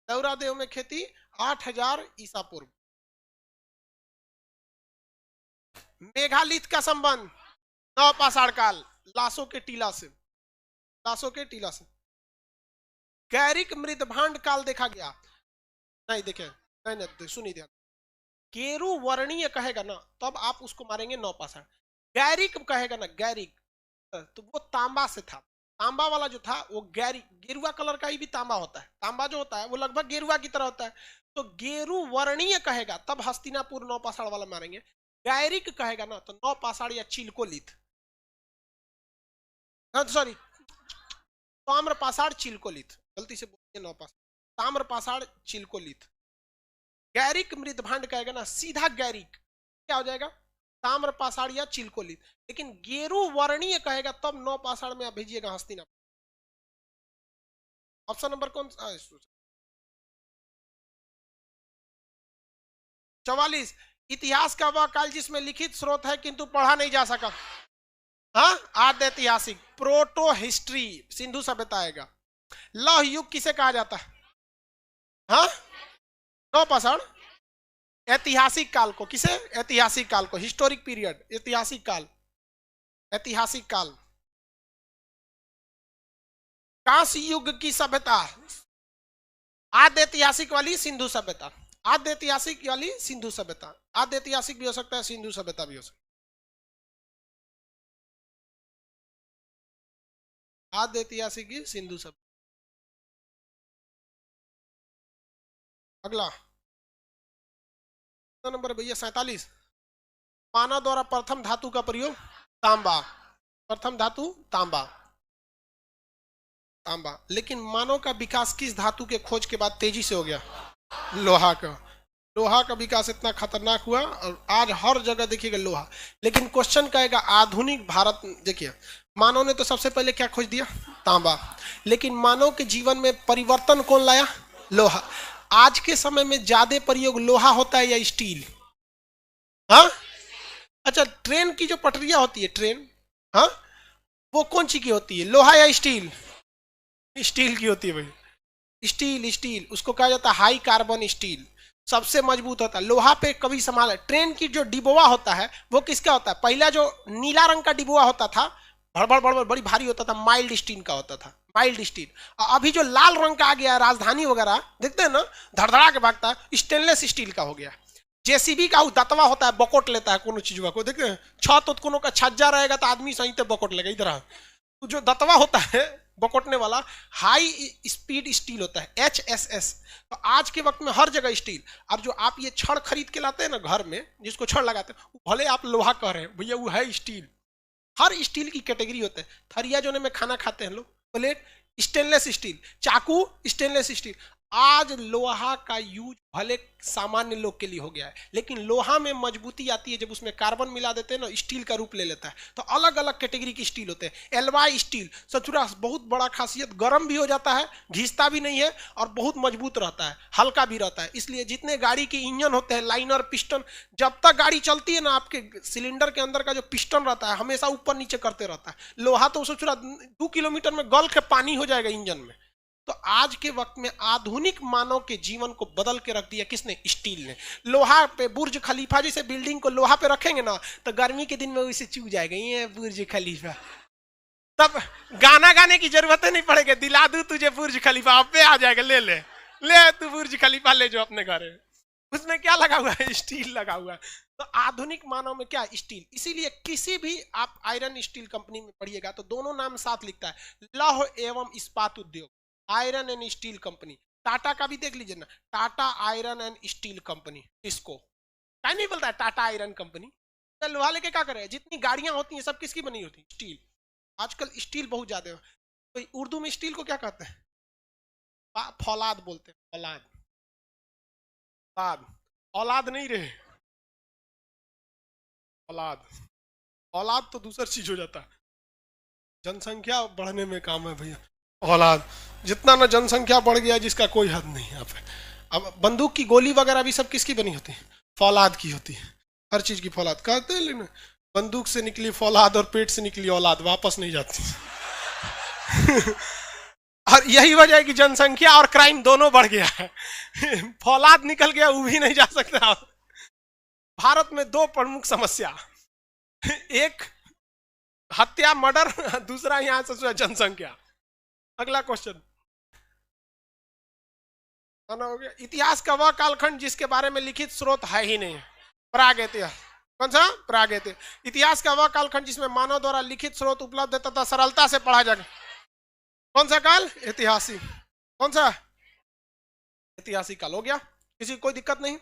लहुरा देव में खेती 8000 ईसा पूर्व। मेघालिथ का संबंध नौ पाषाण काल, लाशों के टीला से। लाशों के टीला से। गैरिक मृदभांड काल देखा गया? नहीं देखे, नहीं सुनी ध्यान। गेरू वर्णीय कहेगा ना तब आप उसको मारेंगे नौ पाषाण। गैरिक कहेगा ना, गैरिक, तो वो तांबा से था। तांबा वाला जो था वो गेरुआ कलर का ही भी तांबा होता है। तांबा जो होता है वो लगभग गेरुआ की तरह होता है। तो गेरू वर्णीय कहेगा तब हस्तिनापुर नौ पाषाण वाला मारेंगे। गैरिक कहेगा ना तो नौ पाषाण या चिलकोलिथ, सॉरी, ताम्र पाषाण चिलकोलिथ, गलती से बोलिए नौ पाषाण, ताम्र पाषाण चिलकोलिथ। गैरिक मृदभांड कहेगा ना सीधा गैरिक क्या हो जाएगा? ताम्र पाषाण या चिलकोलिथ। लेकिन गेरू वर्णीय कहेगा तब नौ पाषाण में आप भेजिएगा हस्तिनापुर। ऑप्शन नंबर कौन? 44। इतिहास का वह काल जिसमें लिखित स्रोत है किंतु पढ़ा नहीं जा सका। हाँ, आद्य ऐतिहासिक, प्रोटो हिस्ट्री, सिंधु सभ्यता आएगा। लौह युग किसे कहा जाता है? हाँ, नौ पाषाण। ऐतिहासिक काल को किसे? ऐतिहासिक काल को, हिस्टोरिक पीरियड, ऐतिहासिक काल। ऐतिहासिक काल। कांस्य युग की सभ्यता आद्य ऐतिहासिक वाली सिंधु सभ्यता। आद्य ऐतिहासिक वाली सिंधु सभ्यता। आद्य ऐतिहासिक भी हो सकता है, सिंधु सभ्यता भी हो सकता है। आद्य ऐतिहासिक की सिंधु सभ्यता। अगला नंबर भैया 47। मानव द्वारा प्रथम धातु का प्रयोग तांबा। प्रथम धातु तांबा। तांबा। लेकिन मानव का विकास किस धातु के खोज के बाद तेजी से हो गया? लोहा का। लोहा का विकास इतना खतरनाक हुआ और आज हर जगह देखिएगा लोहा। लेकिन क्वेश्चन कहेगा आधुनिक भारत, देखिए मानव ने तो सबसे पहले क्या खोज दिया? तांबा। लेकिन मानव के जीवन में परिवर्तन कौन लाया? लोहा। आज के समय में ज्यादा प्रयोग लोहा होता है या स्टील? हाँ, अच्छा, ट्रेन की जो पटरियां होती है, ट्रेन, हाँ, वो कौन सी की होती है, लोहा या स्टील? स्टील की होती है भाई। स्टील, स्टील उसको कहा जाता है हाई कार्बन स्टील, सबसे मजबूत होता है। लोहा पे कभी संभाल। ट्रेन की जो डिब्बा होता है वो किसका होता है? पहला जो नीला रंग का डिब्बा होता था, भड़बड़ भड़बड़ बड़ी भारी होता था, माइल्ड स्टील का होता था, माइल्ड स्टील। अभी जो लाल रंग का आ गया राजधानी वगैरह, देखते हैं ना, धड़धड़ा के भागता है, स्टेनलेस स्टील का हो गया। जेसीबी का दतवा होता है, बकोट लेता है कोनो चीज को, देखते हैं छत कोनो का छज्जा रहेगा तो आदमी सही बकोट लेगा। इधर जो दतवा होता है बकोटने वाला हाई स्पीड स्टील होता है, HSS। तो आज के वक्त में हर जगह स्टील। और जो आप ये छड़ खरीद के लाते हैं ना घर में, जिसको छड़ लगाते हैं, भले आप लोहा कह रहे हैं, भैया वो है स्टील। हर स्टील की कैटेगरी होता है। थरिया जोने में खाना खाते हैं लोग, प्लेट स्टेनलेस स्टील, चाकू स्टेनलेस स्टील। आज लोहा का यूज भले सामान्य लोग के लिए हो गया है, लेकिन लोहा में मजबूती आती है जब उसमें कार्बन मिला देते हैं ना, स्टील का रूप ले लेता है। तो अलग अलग कैटेगरी की स्टील होते हैं। एलवाई स्टील सचुरा बहुत बड़ा खासियत, गर्म भी हो जाता है, घिसता भी नहीं है, और बहुत मजबूत रहता है, हल्का भी रहता है। इसलिए जितने गाड़ी के इंजन होते हैं, लाइनर, पिस्टन, जब तक गाड़ी चलती है ना, आपके सिलेंडर के अंदर का जो पिस्टन रहता है हमेशा ऊपर नीचे करते रहता है। लोहा तो सचुरा 2 किलोमीटर में गल के पानी हो जाएगा इंजन में। तो आज के वक्त में आधुनिक मानव के जीवन को बदल के रख दिया किसने? स्टील ने। लोहा पे बुर्ज खलीफा जैसे बिल्डिंग को लोहा पे रखेंगे ना, तो गर्मी के दिन में उसे चूक जाएगा, ये बुर्ज खलीफा। तब गाना गाने की जरूरत नहीं पड़ेगी, दिला दूं तुझे बुर्ज खलीफा, अब पे आ जाएगा, ले ले ले तू बुर्ज खलीफा ले जो अपने घर है। उसमें क्या लगा हुआ है? स्टील लगा हुआ है। तो आधुनिक मानव में क्या? स्टील। इसीलिए किसी भी आप आयरन स्टील कंपनी में पढ़िएगा तो दोनों नाम साथ लिखता है, लौह एवं इस्पात उद्योग, iron and steel company. Tata का भी देख लीजिए ना, Tata iron and steel company. इसको क्या नहीं बोलता है टाटा आयरन कंपनी? लोहा लेके क्या करे? जितनी गाड़ियां होती हैं सब किसकी बनी होती? स्टील। आजकल स्टील बहुत ज्यादा है। तो उर्दू में स्टील को क्या कहते हैं? फौलाद बोलते हैं, फौलाद। औलाद नहीं रहे, औलाद। औलाद तो दूसरी चीज हो जाता है। जनसंख्या बढ़ने में काम है भैया, औलाद। जितना ना जनसंख्या बढ़ गया जिसका कोई हद नहीं यहाँ पे। अब बंदूक की गोली वगैरह भी सब किसकी बनी होती है? फौलाद की होती है। हर चीज की फौलाद कहते हैं, लेकिन बंदूक से निकली फौलाद और पेट से निकली औलाद वापस नहीं जाती। और यही वजह है कि जनसंख्या और क्राइम दोनों बढ़ गया है। फौलाद निकल गया, वो भी नहीं जा सकता। भारत में 2 प्रमुख समस्या, एक हत्या, मर्डर, दूसरा यहां से जनसंख्या। अगला क्वेश्चन हो गया, इतिहास का वह कालखंड जिसके बारे में लिखित स्रोत है ही नहीं। प्रागैतिहासिक। कौन सा? प्रागैतिहासिक। इतिहास का वह कालखंड जिसमें मानव द्वारा लिखित स्रोत उपलब्ध है तथा सरलता से पढ़ा जाए। कौन सा काल? ऐतिहासिक। कौन सा? ऐतिहासिक काल। हो गया, किसी को कोई दिक्कत नहीं।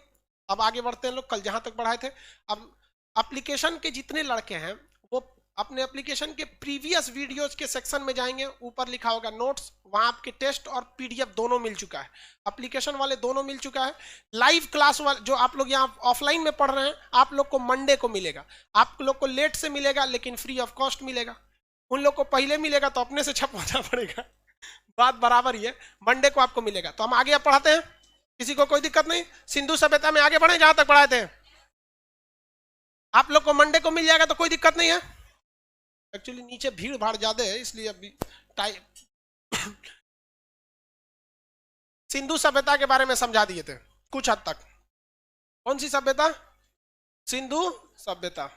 अब आगे बढ़ते हैं लोग, कल जहां तक पढ़ाए थे। अब एप्लीकेशन के जितने लड़के हैं वो अपने एप्लीकेशन के प्रीवियस वीडियोस के सेक्शन में जाएंगे, ऊपर लिखा होगा नोट्स, वहां आपके टेस्ट और पीडीएफ दोनों मिल चुका है। एप्लीकेशन वाले दोनों मिल चुका है। लाइव क्लास वाले जो आप लोग यहाँ ऑफलाइन में पढ़ रहे हैं, आप लोग को मंडे को मिलेगा। आप लोग को लेट से मिलेगा लेकिन फ्री ऑफ कॉस्ट मिलेगा। उन लोग को पहले मिलेगा तो अपने से छपवाना पड़ेगा, बात बराबर ही है। मंडे को आपको मिलेगा। तो हम आगे पढ़ाते हैं, किसी को कोई दिक्कत नहीं। सिंधु सभ्यता में आगे बढ़े जहां तक पढ़ाए थे। आप लोग को मंडे को मिल जाएगा तो कोई दिक्कत नहीं है। एक्चुअली नीचे भीड़ भाड़ ज्यादा है इसलिए अभी टाइम। सिंधु सभ्यता के बारे में समझा दिए थे कुछ हद तक। कौन सी सभ्यता? सिंधु सभ्यता।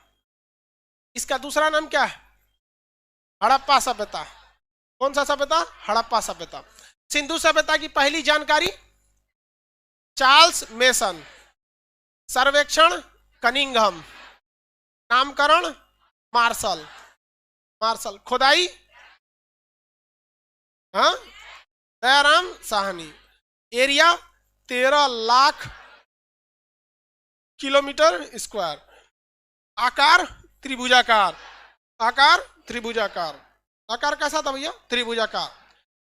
इसका दूसरा नाम क्या है? हड़प्पा सभ्यता। कौन सा सभ्यता? हड़प्पा सभ्यता। सिंधु सभ्यता की पहली जानकारी चार्ल्स मेसन, सर्वेक्षण कनिंघम, नामकरण मार्शल, खुदाई हाँ Dayaram Sahni, area 13 lakh kilometre square, आकार त्रिभुजाकार, आकार कैसा था भैया? त्रिभुजाकार।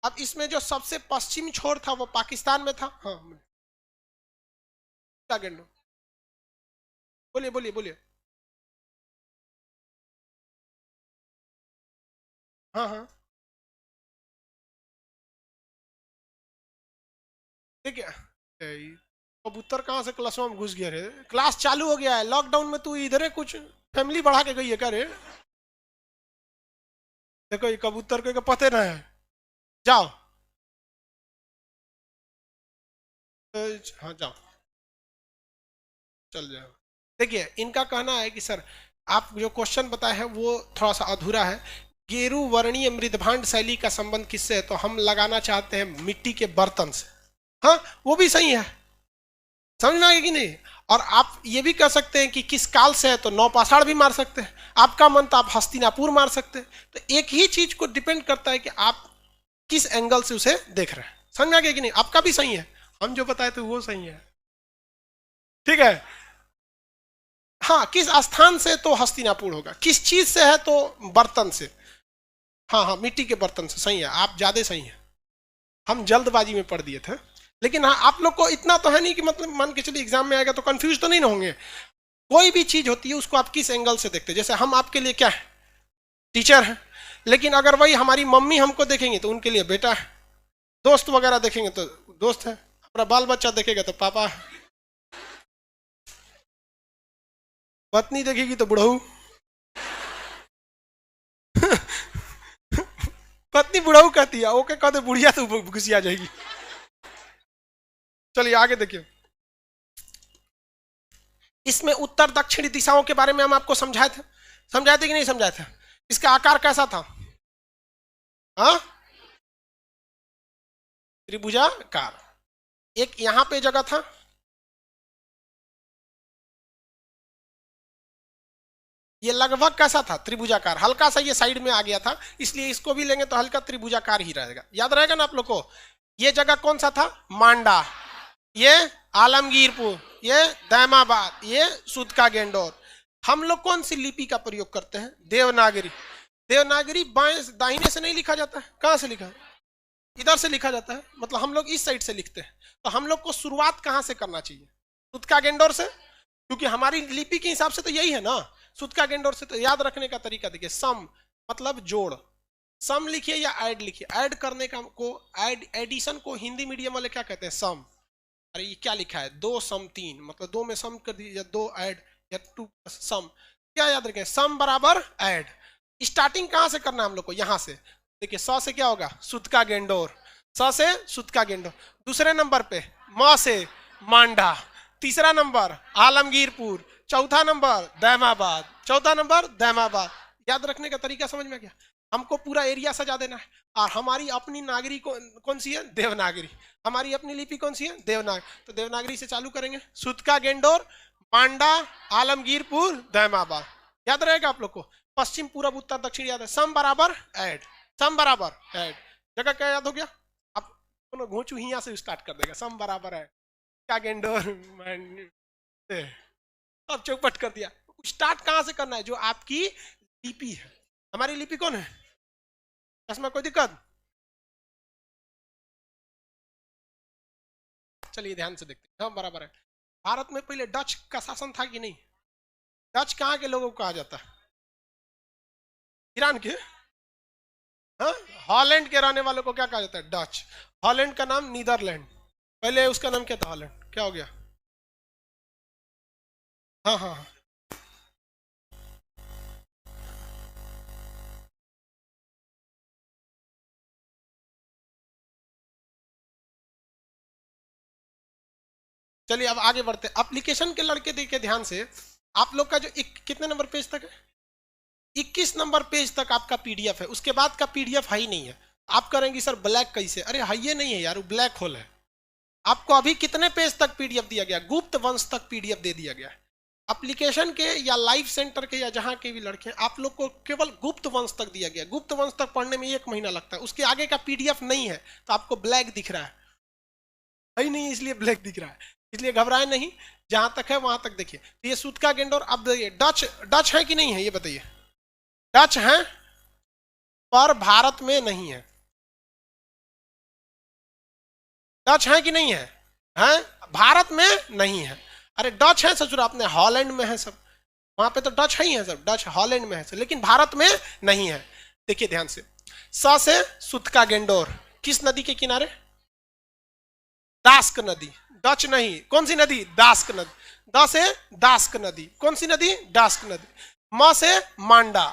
अब इसमें जो सबसे पश्चिमी छोर था वो पाकिस्तान में था। हाँ बोलिए बोलिए बोलिए। हाँ ठीक है। कबूतर कहाँ से क्लास में घुस गया रे? क्लास चालू हो गया है, लॉकडाउन में तू इधर है, कुछ फैमिली बढ़ा के गई है क्या रे? देखो ये कबूतर को पते ना है। जाओ, हाँ जाओ, चल जाओ। देखिए इनका कहना है कि सर आप जो क्वेश्चन बताए हैं वो थोड़ा सा अधूरा है। गेरू वर्णीय मृदभांड शैली का संबंध किससे है? तो हम लगाना चाहते हैं मिट्टी के बर्तन से। हाँ वो भी सही है, समझ में आ गया कि नहीं? और आप ये भी कह सकते हैं कि किस काल से है, तो नौपाषाण भी मार सकते हैं। आपका मन तो आप हस्तिनापुर मार सकते हैं। तो एक ही चीज को डिपेंड करता है कि आप किस एंगल से उसे देख रहे हैं। समझ में आ गया कि नहीं? आपका भी सही है, हम जो बताए थे वो सही है। ठीक है। हाँ, किस स्थान से तो हस्तिनापुर होगा, किस चीज से है तो बर्तन से। हाँ हाँ, मिट्टी के बर्तन से, सही है, आप ज्यादा सही हैं। हम जल्दबाजी में पढ़ दिए थे। लेकिन हाँ, आप लोग को इतना तो है नहीं कि मतलब मान के चलिए एग्जाम में आएगा तो कंफ्यूज तो नहीं ना होंगे। कोई भी चीज होती है उसको आप किस एंगल से देखते हैं। जैसे हम आपके लिए क्या है, टीचर है, लेकिन अगर वही हमारी मम्मी हमको देखेंगे तो उनके लिए बेटा है, दोस्त वगैरह देखेंगे तो दोस्त है, हमारा बाल बच्चा देखेगा तो पापा है, पत्नी देखेगी तो बुढ़ऊ। पत्नी बुढ़ऊ कहती है, ओके कहते बुढ़िया तो घुसिया जाएगी। चलिए आगे देखिए। इसमें उत्तर दक्षिणी दिशाओं के बारे में हम आपको समझाए थे कि नहीं समझाए थे? इसका आकार कैसा था? हाँ, त्रिभुजाकार। एक यहां पे जगह था, ये लगभग कैसा था? त्रिभुजाकार। हल्का सा ये साइड में आ गया था, इसलिए इसको भी लेंगे तो हल्का त्रिभुजाकार ही रहेगा। याद रहेगा ना आप लोग को? ये जगह कौन सा था? मांडा, ये आलमगीरपुर, ये दैमाबाद, ये सुदका गेंडोर। हम लोग कौन सी लिपि का प्रयोग करते हैं? देवनागरी। देवनागरी बाएं दाहिने से नहीं लिखा जाता है, कहां से लिखा है? इधर से लिखा जाता है, मतलब हम लोग इस साइड से लिखते हैं। तो हम लोग को शुरुआत कहां से करना चाहिए? सुदका गेंडोर से, क्योंकि हमारी लिपि के हिसाब से तो यही है ना। सुदका गेंडोर से। तो याद रखने का तरीका देखिए, सम मतलब जोड़, सम लिखिए या ऐड लिखिए। ऐड करने का को एडिशन को हिंदी मीडियम वाले क्या कहते हैं? सम। अरे ये क्या लिखा है? दो सम तीन, मतलब दो में सम कर दीजिए, दो ऐड या टू सम। क्या याद रखें? सम बराबर ऐड। स्टार्टिंग कहां से करना है हम लोग को? यहां से। देखिए स से क्या होगा? सुदका गेंडोर, स से सुदका गेंडोर। दूसरे नंबर पे म से मांडा, तीसरा नंबर आलमगीरपुर, चौथा नंबर दैमाबाद, चौथा नंबर दैमाबाद। याद रखने का तरीका समझ में गया? हमको पूरा एरिया सजा देना है। और हमारी अपनी नागरी कौन सी है? देवनागरी। हमारी अपनी लिपि कौन सी है? देवनागरी। तो देवनागरी से चालू करेंगे। सुदका गेंडोर, मांडा, आलमगीरपुर, दैमाबाद। याद रहेगा आप लोग को? पश्चिम पूर्व उत्तर दक्षिण याद है। सम बराबर ऐड, सम बराबर ऐड। जगह क्या याद हो गया? आप घोचू ही से स्टार्ट कर देगा। सम बराबर है क्या गेंडोर, अब चौपट कर दिया। स्टार्ट कहां से करना है? जो आपकी लिपि है। हमारी लिपि कौन है? इसमें कोई दिक्कत? चलिए ध्यान से देखते हैं। हाँ बराबर है। भारत में पहले डच का शासन था कि नहीं? डच कहाँ के लोगों को कहा जाता है? ईरान के। हाँ, हॉलैंड के रहने वालों को क्या कहा जाता है? डच। हॉलैंड का नाम नीदरलैंड, पहले उसका नाम क्या था? हॉलैंड। क्या हो गया? हाँ हाँ हाँ। चलिए अब आगे बढ़ते हैं। एप्लीकेशन के लड़के देखिए ध्यान से। आप लोग का जो कितने नंबर पेज तक है? 21 नंबर पेज तक आपका पीडीएफ है, उसके बाद का पीडीएफ है ही नहीं है। आप करेंगे सर ब्लैक कैसे? अरे है ये नहीं है यार, वो ब्लैक होल है। आपको अभी कितने पेज तक पीडीएफ दिया गया? गुप्त वंश तक पीडीएफ दे दिया गया है। एप्लीकेशन के या लाइव सेंटर के या जहां के भी लड़के हैं, आप लोग को केवल गुप्त वंश तक दिया गया। गुप्त वंश तक पढ़ने में 1 महीना लगता है, उसके आगे का पीडीएफ नहीं है, तो आपको ब्लैक दिख रहा है ही नहीं, इसलिए ब्लैक दिख रहा है। इसलिए घबराए नहीं, जहां तक है वहां तक देखिए। तो ये सुदका गेंडोर। अब देखिए डच, डच है कि नहीं है ये बताइए? डच है पर भारत में नहीं है। डच है कि नहीं है? है, भारत में नहीं है। अरे डच है ससुर, अपने हॉलैंड में है सब, वहां पे तो डच है ही है सब। डच हॉलैंड में है सब, लेकिन भारत में नहीं है। देखिए ध्यान से। स से सुदका गेंडोर किस नदी के किनारे? दास्क नदी। डच नहीं, कौन सी नदी? दास्क नदी। द से दास्क नदी, कौन सी नदी? दास्क नदी। म से मांडा,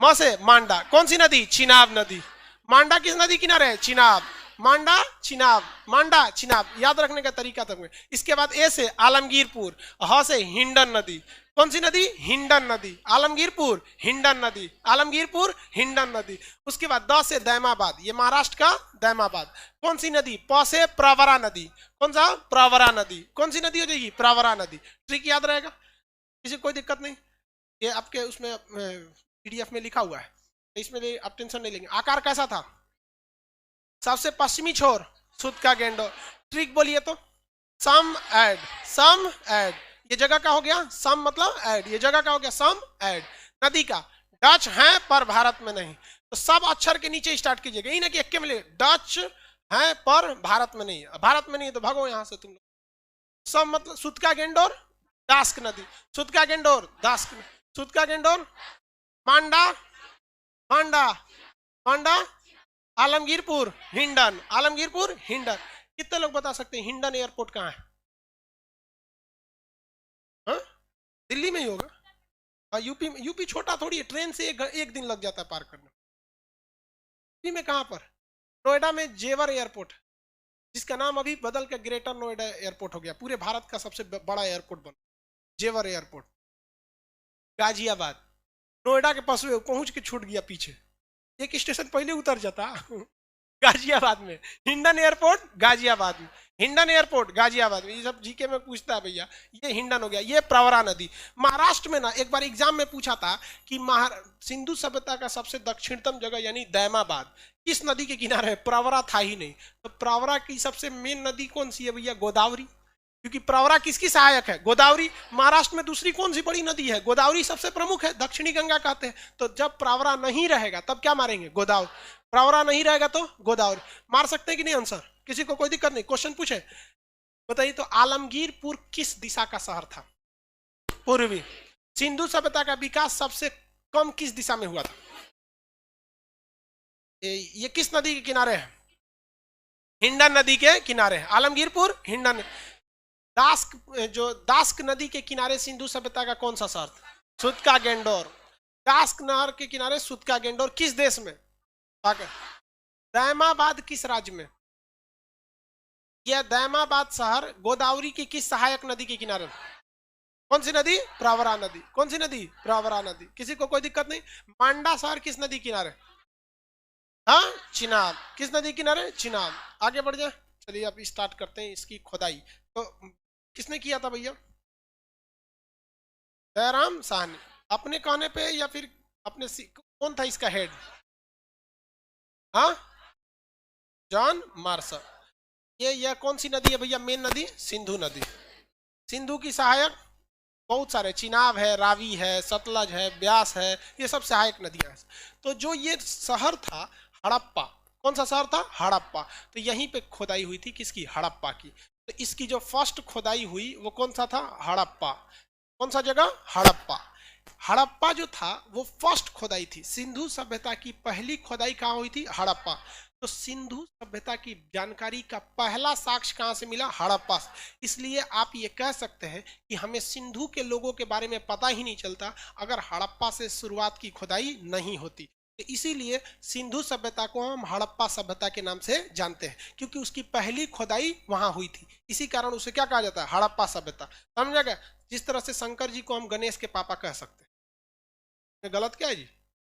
म से मांडा, कौन सी नदी? चिनाब नदी। मांडा किस नदी किनारे है? चिनाब। मांडा चिनाब, मांडा चिनाब। याद रखने का तरीका था। इसके बाद ए से आलमगीरपुर, ह से हिंडन नदी, कौन सी नदी? हिंडन नदी। आलमगीरपुर हिंडन नदी, आलमगीरपुर हिंडन नदी। उसके बाद द से दैमाबाद, ये महाराष्ट्र का दैमाबाद, कौन सी नदी? प से प्रवरा नदी, कौन सा? प्रवरा नदी। कौन सी नदी हो जाएगी? प्रवरा नदी। ट्रिक याद रहेगा, किसी कोई दिक्कत नहीं। ये आपके उसमें पीडीएफ में लिखा हुआ है, इसमें आप टेंशन नहीं लेंगे। आकार कैसा था? सबसे पश्चिमी छोर सुत का गेंडोर। ट्रिक बोलिए तो, सम एड, सम एड, ये जगह का हो गया सम मतलब एड, ये जगह का हो गया सम एड। नदी का डच है पर भारत में नहीं, तो सब अक्षर के नीचे स्टार्ट कीजिएगा, ये ना कि एक के मिले डच है पर भारत में नहीं, भारत में नहीं तो भागो यहां से तुम लोग। सम मतलब सुत का गेंडोर दास्क नदी, सुत का गेंडोर दास्क, सुत का गेंडोर मांडा, मांडा, मांडा, आलमगीरपुर हिंडन, आलमगीरपुर हिंडन। कितने लोग बता सकते हैं हिंडन एयरपोर्ट कहाँ है? हा? दिल्ली में ही होगा। यूपी, यूपी छोटा थोड़ी है, ट्रेन से एक दिन लग जाता है पार करने। यूपी में कहां पर? नोएडा में जेवर एयरपोर्ट, जिसका नाम अभी बदल के ग्रेटर नोएडा एयरपोर्ट हो गया, पूरे भारत का सबसे बड़ा एयरपोर्ट बना, जेवर एयरपोर्ट। गाजियाबाद, नोएडा के पास पहुंच के छूट गया पीछे, एक स्टेशन पहले उतर जाता गाजियाबाद में। हिंडन एयरपोर्ट गाजियाबाद में, हिंडन एयरपोर्ट गाजियाबाद में, ये सब जीके में पूछता है भैया। ये हिंडन हो गया, ये प्रवरा नदी। महाराष्ट्र में ना एक बार एग्जाम में पूछा था कि सिंधु सभ्यता का सबसे दक्षिणतम जगह यानी दैमाबाद किस नदी के किनारे है? प्रवरा था ही नहीं। तो प्रवरा की सबसे मेन नदी कौन सी है भैया? गोदावरी, क्योंकि प्रवरा किसकी सहायक है? गोदावरी। महाराष्ट्र में दूसरी कौन सी बड़ी नदी है? गोदावरी सबसे प्रमुख है, दक्षिणी गंगा कहते हैं। तो जब प्रवरा नहीं रहेगा तब क्या मारेंगे? गोदावरी। प्रवरा नहीं रहेगा तो गोदावरी। मार सकते हैं कि नहीं आंसर? किसी को कोई दिक्कत नहीं? क्वेश्चन पूछे, बताइए तो आलमगीरपुर किस दिशा का शहर था? पूर्वी। सिंधु सभ्यता का विकास सबसे कम किस दिशा में हुआ था? ये किस नदी के किनारे है? हिंडन नदी के किनारे है आलमगीरपुर, हिंडन। दास्क, जो दास्क नदी के किनारे सिंधु सभ्यता का कौन सा शहर था? सुत का गेंडोर। दास्क नहर के किनारे सुत का गेंडोर किस देश में? दैमाबाद किस राज्य में? यह दैमाबाद शहर गोदावरी की किस सहायक नदी के किनारे? कौन सी नदी? प्रवरा नदी। कौन सी नदी? प्रवरा नदी। किसी को कोई दिक्कत नहीं? मांडा शहर किस नदी किनारे? हाँ, चिनाब। किस नदी किनारे? चिनाब। आगे बढ़ जाए, चलिए अब स्टार्ट करते हैं इसकी खुदाई। तो किसने किया था भैया? दयाराम साहनी। अपने कहने पे या फिर अपने कौन था इसका हेड? हाँ, जॉन मार्शल। ये कौन सी नदी है भैया? मेन नदी सिंधु नदी। सिंधु की सहायक बहुत सारे, चिनाब है, रावी है, सतलज है, ब्यास है, ये सब सहायक नदियां हैं। तो जो ये शहर था हड़प्पा, कौन सा शहर था? हड़प्पा। तो यहीं पे खोदाई हुई थी, किसकी? हड़प्पा की। तो इसकी जो फर्स्ट खोदाई हुई वो कौन सा था? हड़प्पा। कौन सा जगह? हड़प्पा। हड़प्पा जो था वो फर्स्ट खोदाई थी। सिंधु सभ्यता की पहली खोदाई कहाँ हुई थी? हड़प्पा। तो सिंधु सभ्यता की जानकारी का पहला साक्ष्य कहाँ से मिला? हड़प्पा से। इसलिए आप ये कह सकते हैं कि हमें सिंधु के लोगों के बारे में पता ही नहीं चलता अगर हड़प्पा से शुरुआत की खोदाई नहीं होती। तो इसीलिए सिंधु सभ्यता को हम हड़प्पा सभ्यता के नाम से जानते हैं, क्योंकि उसकी पहली खोदाई वहां हुई थी। इसी कारण उसे क्या कहा जाता है? हड़प्पा सभ्यता। समझा गया? जिस तरह से शंकर जी को हम गणेश के पापा कह सकते हैं, गलत क्या है जी?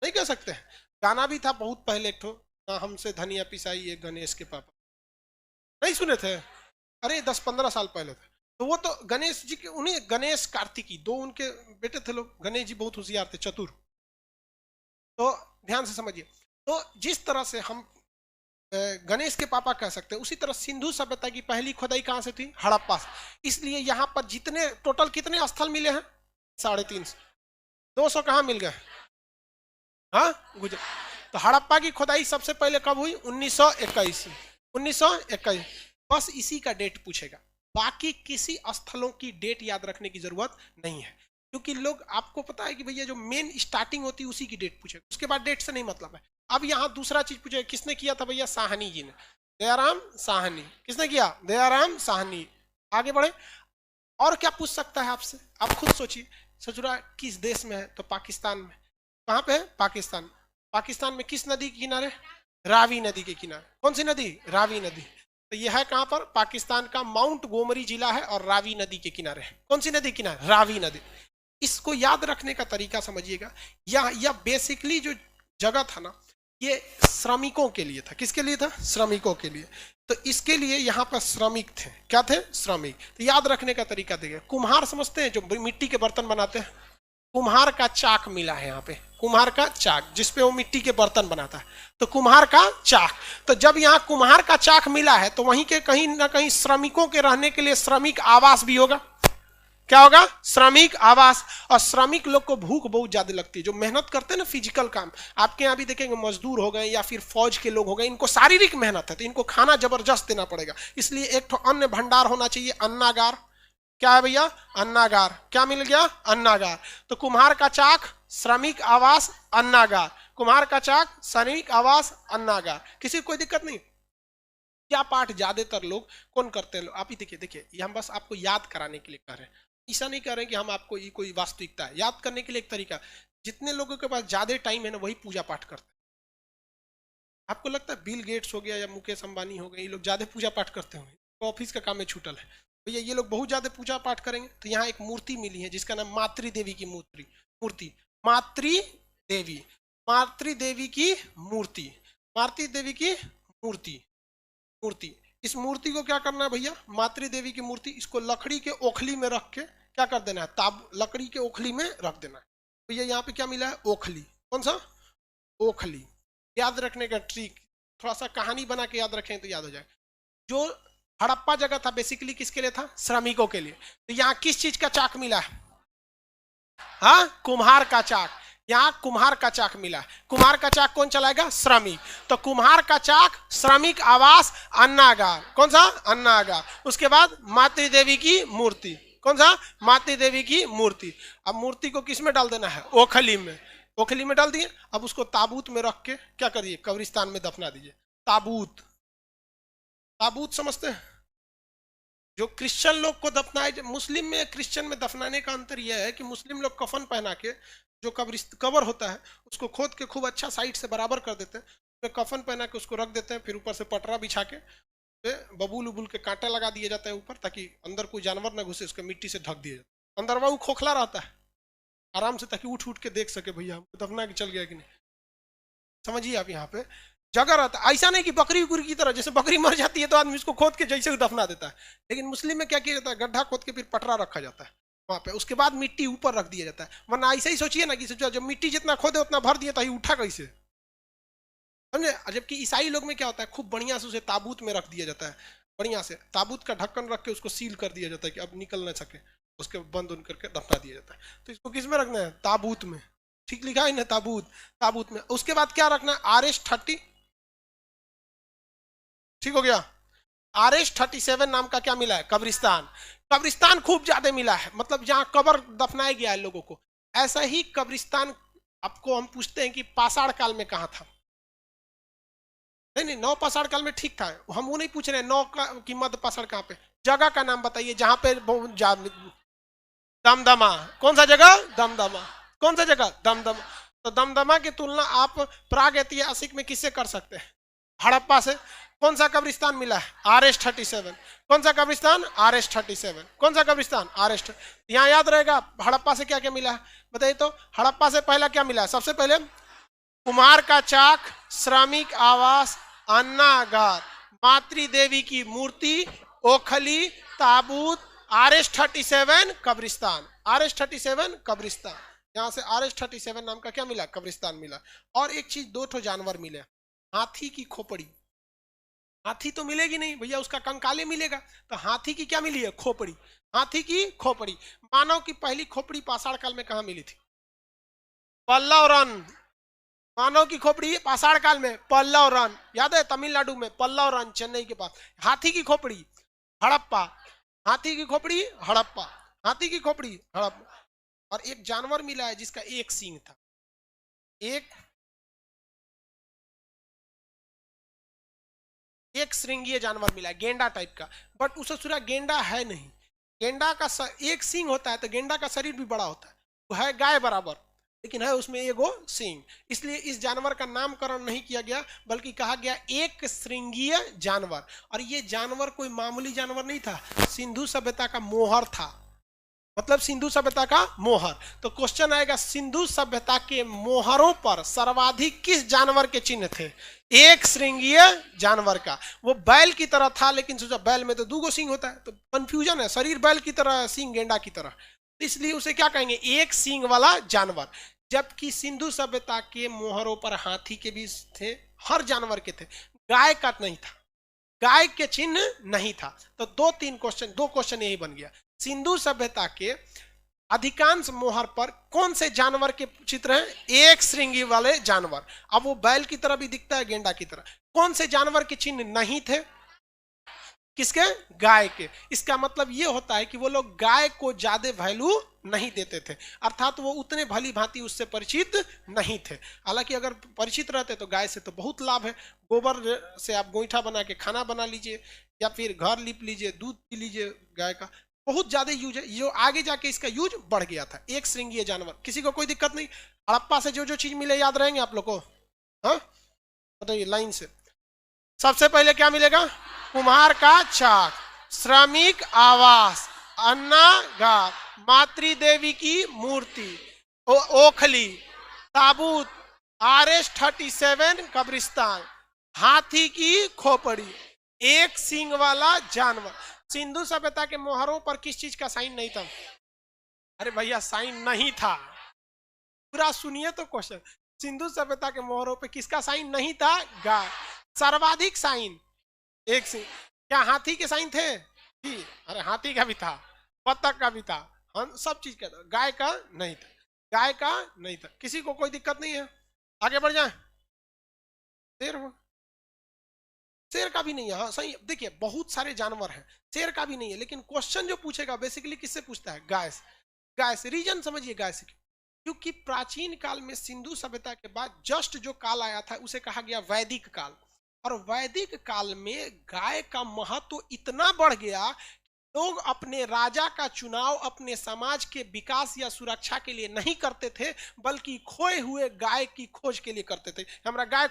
नहीं कह सकते हैं। गाना भी था बहुत पहले, एक ठो हमसे धनिया पिसाई ये गणेश के पापा, नहीं सुने थे? अरे 10-15 साल पहले थे। तो वो तो गणेश जी के, उन्हें गणेश कार्तिकी दो उनके बेटे थे लोग। गणेश जी बहुत होशियार थे, चतुर। तो ध्यान से समझिए, तो जिस तरह से हम गणेश के पापा कह सकते हैं, उसी तरह सिंधु सभ्यता की पहली खोदाई कहां से थी? हड़प्पा से। इसलिए यहाँ पर जितने टोटल कितने स्थल मिले हैं? 350। 200 कहाँ मिल गए? हाँ, गुजरात। तो हड़प्पा की खोदाई सबसे पहले कब हुई? 1921। 1921। बस इसी का डेट पूछेगा, बाकी किसी स्थलों की डेट याद रखने की जरूरत नहीं है, क्योंकि लोग, आपको पता है कि भैया जो मेन स्टार्टिंग होती है उसी की डेट पूछेगा, उसके बाद डेट से नहीं मतलब है। अब यहाँ दूसरा चीज पूछेगा, किसने किया था भैया? साहनी जी ने, दयाराम साहनी। किसने किया? दयाराम साहनी। आगे बढ़े, और क्या पूछ सकता है आपसे? आप खुद सोचिए। सोच रहा किस देश में है? तो पाकिस्तान में। कहाँ पे है? पाकिस्तान। पाकिस्तान में किस नदी के किनारे? रावी नदी के किनारे। कौन सी नदी? रावी नदी। तो यह है कहां पर? पाकिस्तान का माउंट गोमरी जिला है और रावी नदी के किनारे है। कौन सी नदी किनारे? रावी नदी। इसको याद रखने का तरीका समझिएगा। यह बेसिकली जो जगह था ना, ये श्रमिकों के लिए था। किसके लिए था? श्रमिकों के लिए। तो इसके लिए यहाँ पर श्रमिक थे। क्या थे? श्रमिक। तो याद रखने का तरीका देखिए, कुम्हार समझते हैं जो मिट्टी के बर्तन बनाते हैं, कुम्हार का चाक मिला है यहाँ पे, कुम्हार का चाक, जिसपे वो मिट्टी के बर्तन बनाता है, तो कुम्हार का चाक। तो जब यहाँ कुम्हार का चाक मिला है तो वहीं के कहीं ना कहीं श्रमिकों के रहने के लिए श्रमिक आवास भी होगा। क्या होगा? श्रमिक आवास। और श्रमिक लोग को भूख बहुत ज्यादा लगती है, जो मेहनत करते हैं ना फिजिकल काम, आपके यहाँ भी देखेंगे मजदूर हो गए या फिर फौज के लोग हो गए, इनको शारीरिक मेहनत है, तो इनको खाना जबरदस्त देना पड़ेगा। इसलिए एक तो अन्न भंडार होना चाहिए, अन्नागार। क्या है भैया? अन्नागार। क्या मिल गया? अन्नागार। तो कुम्हार का चाक, श्रमिक आवास, अन्नागार। कुम्हार का चाक, श्रमिक आवास, अन्नागार। किसी को कोई दिक्कत नहीं? क्या पाठ ज्यादातर लोग कौन करते हैं? आप ही देखिए, देखिए ये हम बस आपको याद कराने के लिए कर रहे हैं, ऐसा नहीं कर रहे हैं कि हम आपको ये कोई वास्तविकता है। याद करने के लिए एक तरीका, जितने लोगों के पास ज्यादा टाइम है ना वही पूजा पाठ करते हैं। आपको लगता है बिल गेट्स हो गया या मुकेश अंबानी हो गए, ये लोग ज्यादा पूजा पाठ करते होंगे, तो ऑफिस का काम में छूटल है भैया, ये लोग बहुत ज्यादा पूजा पाठ करेंगे। तो यहाँ एक मूर्ति मिली है जिसका नाम मातृ देवी की मूर्ति, मातृ देवी, मातृ देवी की मूर्ति, मातृ देवी की मूर्ति, मूर्ति। इस मूर्ति को क्या करना है भैया? मातृ देवी की मूर्ति, इसको लकड़ी के ओखली में रख के क्या कर देना है? ताब लकड़ी के ओखली में रख देना है। भैया यहाँ पे क्या मिला है? ओखली। कौन सा? ओखली। याद रखने का ट्रिक, थोड़ा सा कहानी बना के याद रखें तो याद हो जाए। जो हड़प्पा जगह था बेसिकली किसके लिए था? श्रमिकों के लिए। तो यहाँ किस चीज का चाक मिला है? हाँ, कुम्हार का चाक। यहाँ कुम्हार का चाक मिला। कुम्हार का चाक कौन चलाएगा? श्रमिक। तो कुम्हार का चाक, श्रमिक आवास, अन्नागार। कौन सा? अन्नागार। उसके बाद मातृ देवी की मूर्ति। कौन सा? मातृ देवी की मूर्ति। अब मूर्ति को किस में डाल देना है? ओखली में। ओखली में डाल दिए। अब उसको ताबूत में रख के क्या करिए? कब्रिस्तान में दफना दीजिए। ताबूत, ताबूत समझते हैं? जो क्रिश्चियन लोग को दफनाए, मुस्लिम में क्रिश्चियन में दफनाने का अंतर यह है कि मुस्लिम लोग कफन पहना के जो कबर होता है उसको खोद के खूब अच्छा साइड से बराबर कर देते हैं, फिर कफन पहना के उसको रख देते हैं, फिर ऊपर से पटरा बिछा के बबूल उबूल के कांटा लगा दिया जाता है ऊपर, ताकि अंदर कोई जानवर ना घुसे, उसको मिट्टी से ढक दिया जाता है। अंदर वो खोखला रहता है आराम से, ताकि उठ उठ के देख सके भैया हमको दफना के चल गया कि नहीं। समझिए आप, यहाँ पे जगह रहता है। ऐसा नहीं कि बकरी उकरी की तरह, जैसे बकरी मर जाती है तो आदमी उसको खोद के जैसे दफना देता है, लेकिन मुस्लिम में क्या किया जाता है? गड्ढा खोद के फिर पटरा रखा जाता है वहां पे, उसके बाद मिट्टी ऊपर रख दिया जाता है। वरना ऐसा ही सोचिए ना कि जब मिट्टी जितना खोदे उतना भर दिए तो ही उठा कैसे? समझे? जबकि ईसाई लोग में क्या होता है? खूब बढ़िया से उसे ताबूत में रख दिया जाता है, बढ़िया से ताबूत का ढक्कन रख के उसको सील कर दिया जाता है कि अब निकल ना सके, उसके बंद उन करके दफना दिया जाता है। तो इसको किस में रखना है? ताबूत में। ठीक लिखा है ना? ताबूत, ताबूत में। उसके बाद क्या रखना है? RS-30। ठीक हो गया? RS-37 नाम का क्या मिला है? कब्रिस्तान। कब्रिस्तान खूब ज्यादा मिला है, मतलब जहां कब्र दफनाया गया है लोगों को। ऐसा ही कब्रिस्तान आपको हम पूछते हैं कि पाषाण काल में कहां था? नहीं नहीं, नौ पाषाण काल में ठीक था, हम वो नहीं पूछ रहे हैं नौ की मध्य पाषाण कहां पे। जगह का नाम बताइए जहां पे दमदमा। कौन सा जगह? दमदमा। कौन सा जगह? दमदमा। तो दमदमा की तुलना आप प्राग ऐतिहासिक में किससे कर सकते हैं? हड़प्पा से। कौन सा कब्रिस्तान मिला है? RS-37। कौन सा कब्रिस्तान? RS-37। कौन सा कब्रिस्तान? RS। यहाँ याद रहेगा हड़प्पा से क्या क्या मिला है बताइए तो। हड़प्पा से पहला क्या मिला है? सबसे पहले कुम्हार का चाक, श्रमिक आवास, अन्नागार, मातृ देवी की मूर्ति, ओखली, ताबूत, RS-37 कब्रिस्तान। RS-37 कब्रिस्तान। यहाँ से RS-37 नाम का क्या मिला? कब्रिस्तान मिला। और एक चीज, दो ठो जानवर मिले, हाथी की खोपड़ी। हाथी तो मिलेगी नहीं भैया, उसका कंकाले मिलेगा, तो हाथी की क्या मिली है? खोपड़ी। हाथी की खोपड़ी। मानव की पहली खोपड़ी पाषाण काल में कहाँ मिली थी? पल्लव रन। मानव की खोपड़ी पाषाण काल में पल्लव रन, याद है? तमिलनाडु में पल्लव रन, चेन्नई के पास। हाथी की खोपड़ी हड़प्पा। हाथी की खोपड़ी हड़प्पा। हाथी की खोपड़ी हड़प्पा। और एक जानवर मिला है जिसका एक सींग था, एक श्रृंगीय जानवर मिला है, गेंडा टाइप का, बट उसे सूरा गेंडा है नहीं। गेंडा का एक सींग होता है तो गेंडा का शरीर भी बड़ा होता है, वो है गाय बराबर, लेकिन है उसमें एगो सींग। इसलिए इस जानवर का नामकरण नहीं किया गया, बल्कि कहा गया एक श्रृंगीय जानवर। और ये जानवर कोई मामूली जानवर नहीं था, सिंधु सभ्यता का मोहर था, मतलब सिंधु सभ्यता का मोहर। तो क्वेश्चन आएगा, सिंधु सभ्यता के मोहरों पर सर्वाधिक किस जानवर के चिन्ह थे? एक श्रृंगीय जानवर का। वो बैल की तरह था, लेकिन सोचा बैल में तो दो सींग होता है, तो कंफ्यूजन है, शरीर बैल की तरह, सींग गेंडा की तरह, इसलिए उसे क्या कहेंगे? एक सींग वाला जानवर। जबकि सिंधु सभ्यता के मोहरों पर हाथी के भी थे, हर जानवर के थे, गाय का नहीं था, गाय के चिन्ह नहीं था। तो दो क्वेश्चन यही बन गया। सिंधु सभ्यता के अधिकांश मोहर पर कौन से जानवर के चित्र हैं? एक श्रृंगी वाले जानवर। अब वो बैल की तरह भी दिखता है, गेंडा की तरह। कौन से जानवर के चिन्ह नहीं थे? किसके? गाय के। इसका मतलब ये होता है कि वो लोग गाय को ज्यादा वैल्यू नहीं देते थे, अर्थात वो उतने भली भांति उससे परिचित नहीं थे। हालांकि अगर परिचित रहते तो गाय से तो बहुत लाभ है। गोबर से आप गोईठा बना के खाना बना लीजिए, या फिर घर लीप लीजिए, दूध पी लीजिए, गाय का बहुत ज्यादा यूज है। जो आगे जाके इसका यूज बढ़ गया था। एक श्रृंगीय जानवर, किसी को कोई दिक्कत नहीं। हड़प्पा से जो जो चीज मिले याद रहेंगे आप लोग को? हाँ बताइए लाइन से। सबसे पहले क्या मिलेगा? कुम्हार का चाक, श्रमिक आवास, अन्नागार, मातृदेवी की मूर्ति, ओखली, ताबूत, RS-37 कब्रिस्तान, हाथी की खोपड़ी, एक सींग वाला जानवर। सिंधु सभ्यता के मोहरों पर किस चीज का साइन नहीं था? अरे भैया साइन नहीं था, पूरा सुनिए तो क्वेश्चन। सिंधु सभ्यता के मोहरों पे किसका साइन नहीं था? गाय। सर्वाधिक साइन एक से। क्या हाथी के साइन थे? अरे हाथी का भी था, बत्तख का भी था, हम सब चीज का था। गाय का नहीं था, गाय का नहीं था। किसी को कोई दिक्कत नहीं है? आगे बढ़ जाए। शेर हो, शेर का भी नहीं है। हाँ सही, देखिए बहुत सारे जानवर हैं, शेर का भी नहीं है। लेकिन क्वेश्चन जो पूछेगा बेसिकली किससे पूछता है? गाय से। गाय से। रीजन समझिए गाय से, क्योंकि प्राचीन काल में सिंधु सभ्यता के बाद जस्ट जो काल आया था उसे कहा गया वैदिक काल। और वैदिक काल में गाय का महत्व इतना बढ़ गया, लोग अपने राजा का चुनाव अपने समाज के विकास या सुरक्षा के लिए नहीं करते थे, बल्कि खोए हुए गाय की खोज के लिए करते थे। हमारा गाय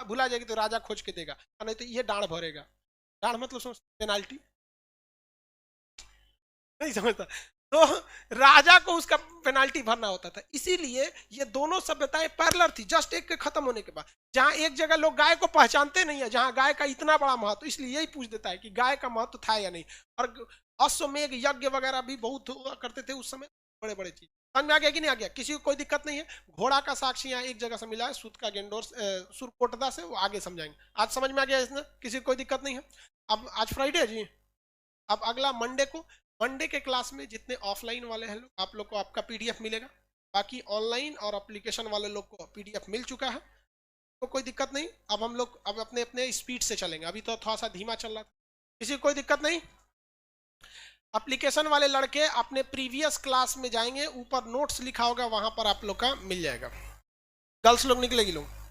भुला जाएगी तो राजा खोज के देगा, नहीं तो ये डांड भरेगा। डांड मतलब समझ, पेनाल्टी नहीं समझता, तो राजा को उसका पेनाल्टी भरना होता था। इसीलिए ये दोनों सभ्यताएं पैरेलल थी, जस्ट एक के खत्म होने के बाद। जहां एक जगह लोग गाय को पहचानते नहीं है, जहां गाय का इतना बड़ा महत्व, इसलिए यही पूछ देता है कि गाय का महत्व था या नहीं। और अश्वमेघ यज्ञ वगैरह भी बहुत हुआ करते थे उस समय, बड़े बड़े चीज। समझ में आ गया कि नहीं आ गया? किसी को कोई दिक्कत नहीं है? घोड़ा का साक्ष्य यहाँ एक जगह से मिला है, सूत का गेंडोर सुरकोटदा से, वो आगे समझाएंगे। आज समझ में आ गया इसमें? किसी को कोई दिक्कत नहीं है? अब आज फ्राइडे है जी, अब अगला मंडे को, मंडे के क्लास में जितने ऑफलाइन वाले हैं लोग, आप लोग को आपका PDF मिलेगा। बाकी ऑनलाइन और एप्लीकेशन वाले लोग को PDF मिल चुका है, तो कोई दिक्कत नहीं। अब हम लोग अब अपने अपने स्पीड से चलेंगे, अभी तो थोड़ा सा धीमा चल रहा था। किसी को कोई दिक्कत नहीं? एप्लीकेशन वाले लड़के अपने प्रीवियस क्लास में जाएंगे, ऊपर नोट्स लिखा होगा, वहां पर आप लोग का मिल जाएगा। गर्ल्स लोग निकलेगी लोग।